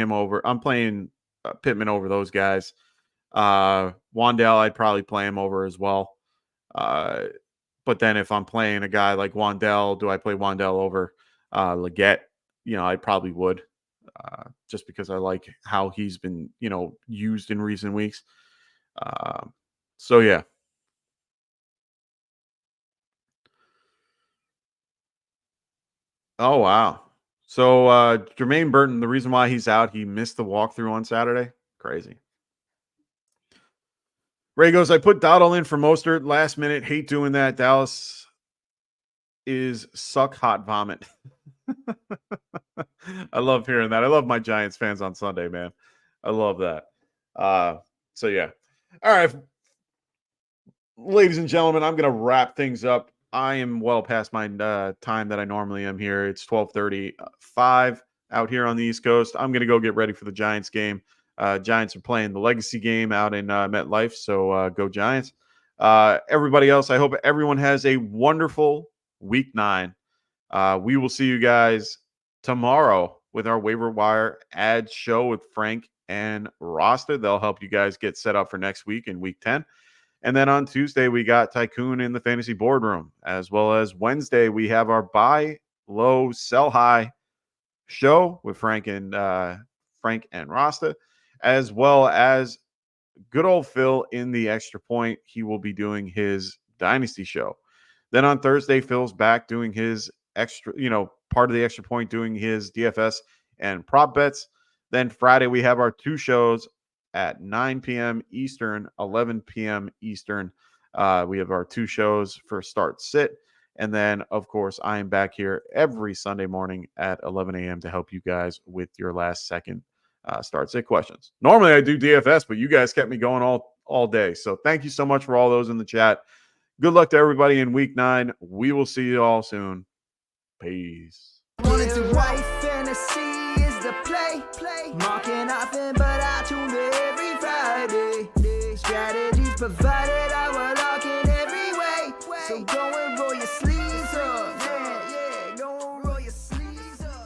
Pittman over those guys. Wandell, I'd probably play him over as well. But then if I'm playing a guy like Wandell, do I play Wandell over Leggett? I probably would. Just because I like how he's been, used in recent weeks. So yeah. Oh wow. So Jermaine Burton, the reason why he's out, he missed the walkthrough on Saturday. Crazy. Ray goes, I put Dowdle in for Mostert last minute. Hate doing that. Dallas is suck hot vomit. I love hearing that. I love my Giants fans on Sunday, man. I love that. So yeah. All right, ladies and gentlemen, I'm going to wrap things up. I am well past my time that I normally am here. It's 12:35 out here on the East Coast. I'm going to go get ready for the Giants game. Giants are playing the Legacy game out in MetLife, so go Giants. Everybody else, I hope everyone has a wonderful week 9. We will see you guys tomorrow with our waiver wire ad show with Frank and Rasta. They'll help you guys get set up for next week in week 10. And then on Tuesday, we got Tycoon in the Fantasy Boardroom, as well as Wednesday, we have our buy low, sell high show with Frank and Rasta, as well as good old Phil in the Extra Point. He will be doing his Dynasty show. Then on Thursday, Phil's back doing his part of the Extra Point, doing his DFS and prop bets. Then Friday, we have our 2 shows at 9 p.m. Eastern, 11 p.m. Eastern. We have our 2 shows for Start Sit. And then, of course, I am back here every Sunday morning at 11 a.m. to help you guys with your last second Start Sit questions. Normally, I do DFS, but you guys kept me going all day. So thank you so much for all those in the chat. Good luck to everybody in week 9. We will see you all soon. Peace. Wanted to write fantasy is the play. Marking nothing, but I tune every Friday. Strategies provided.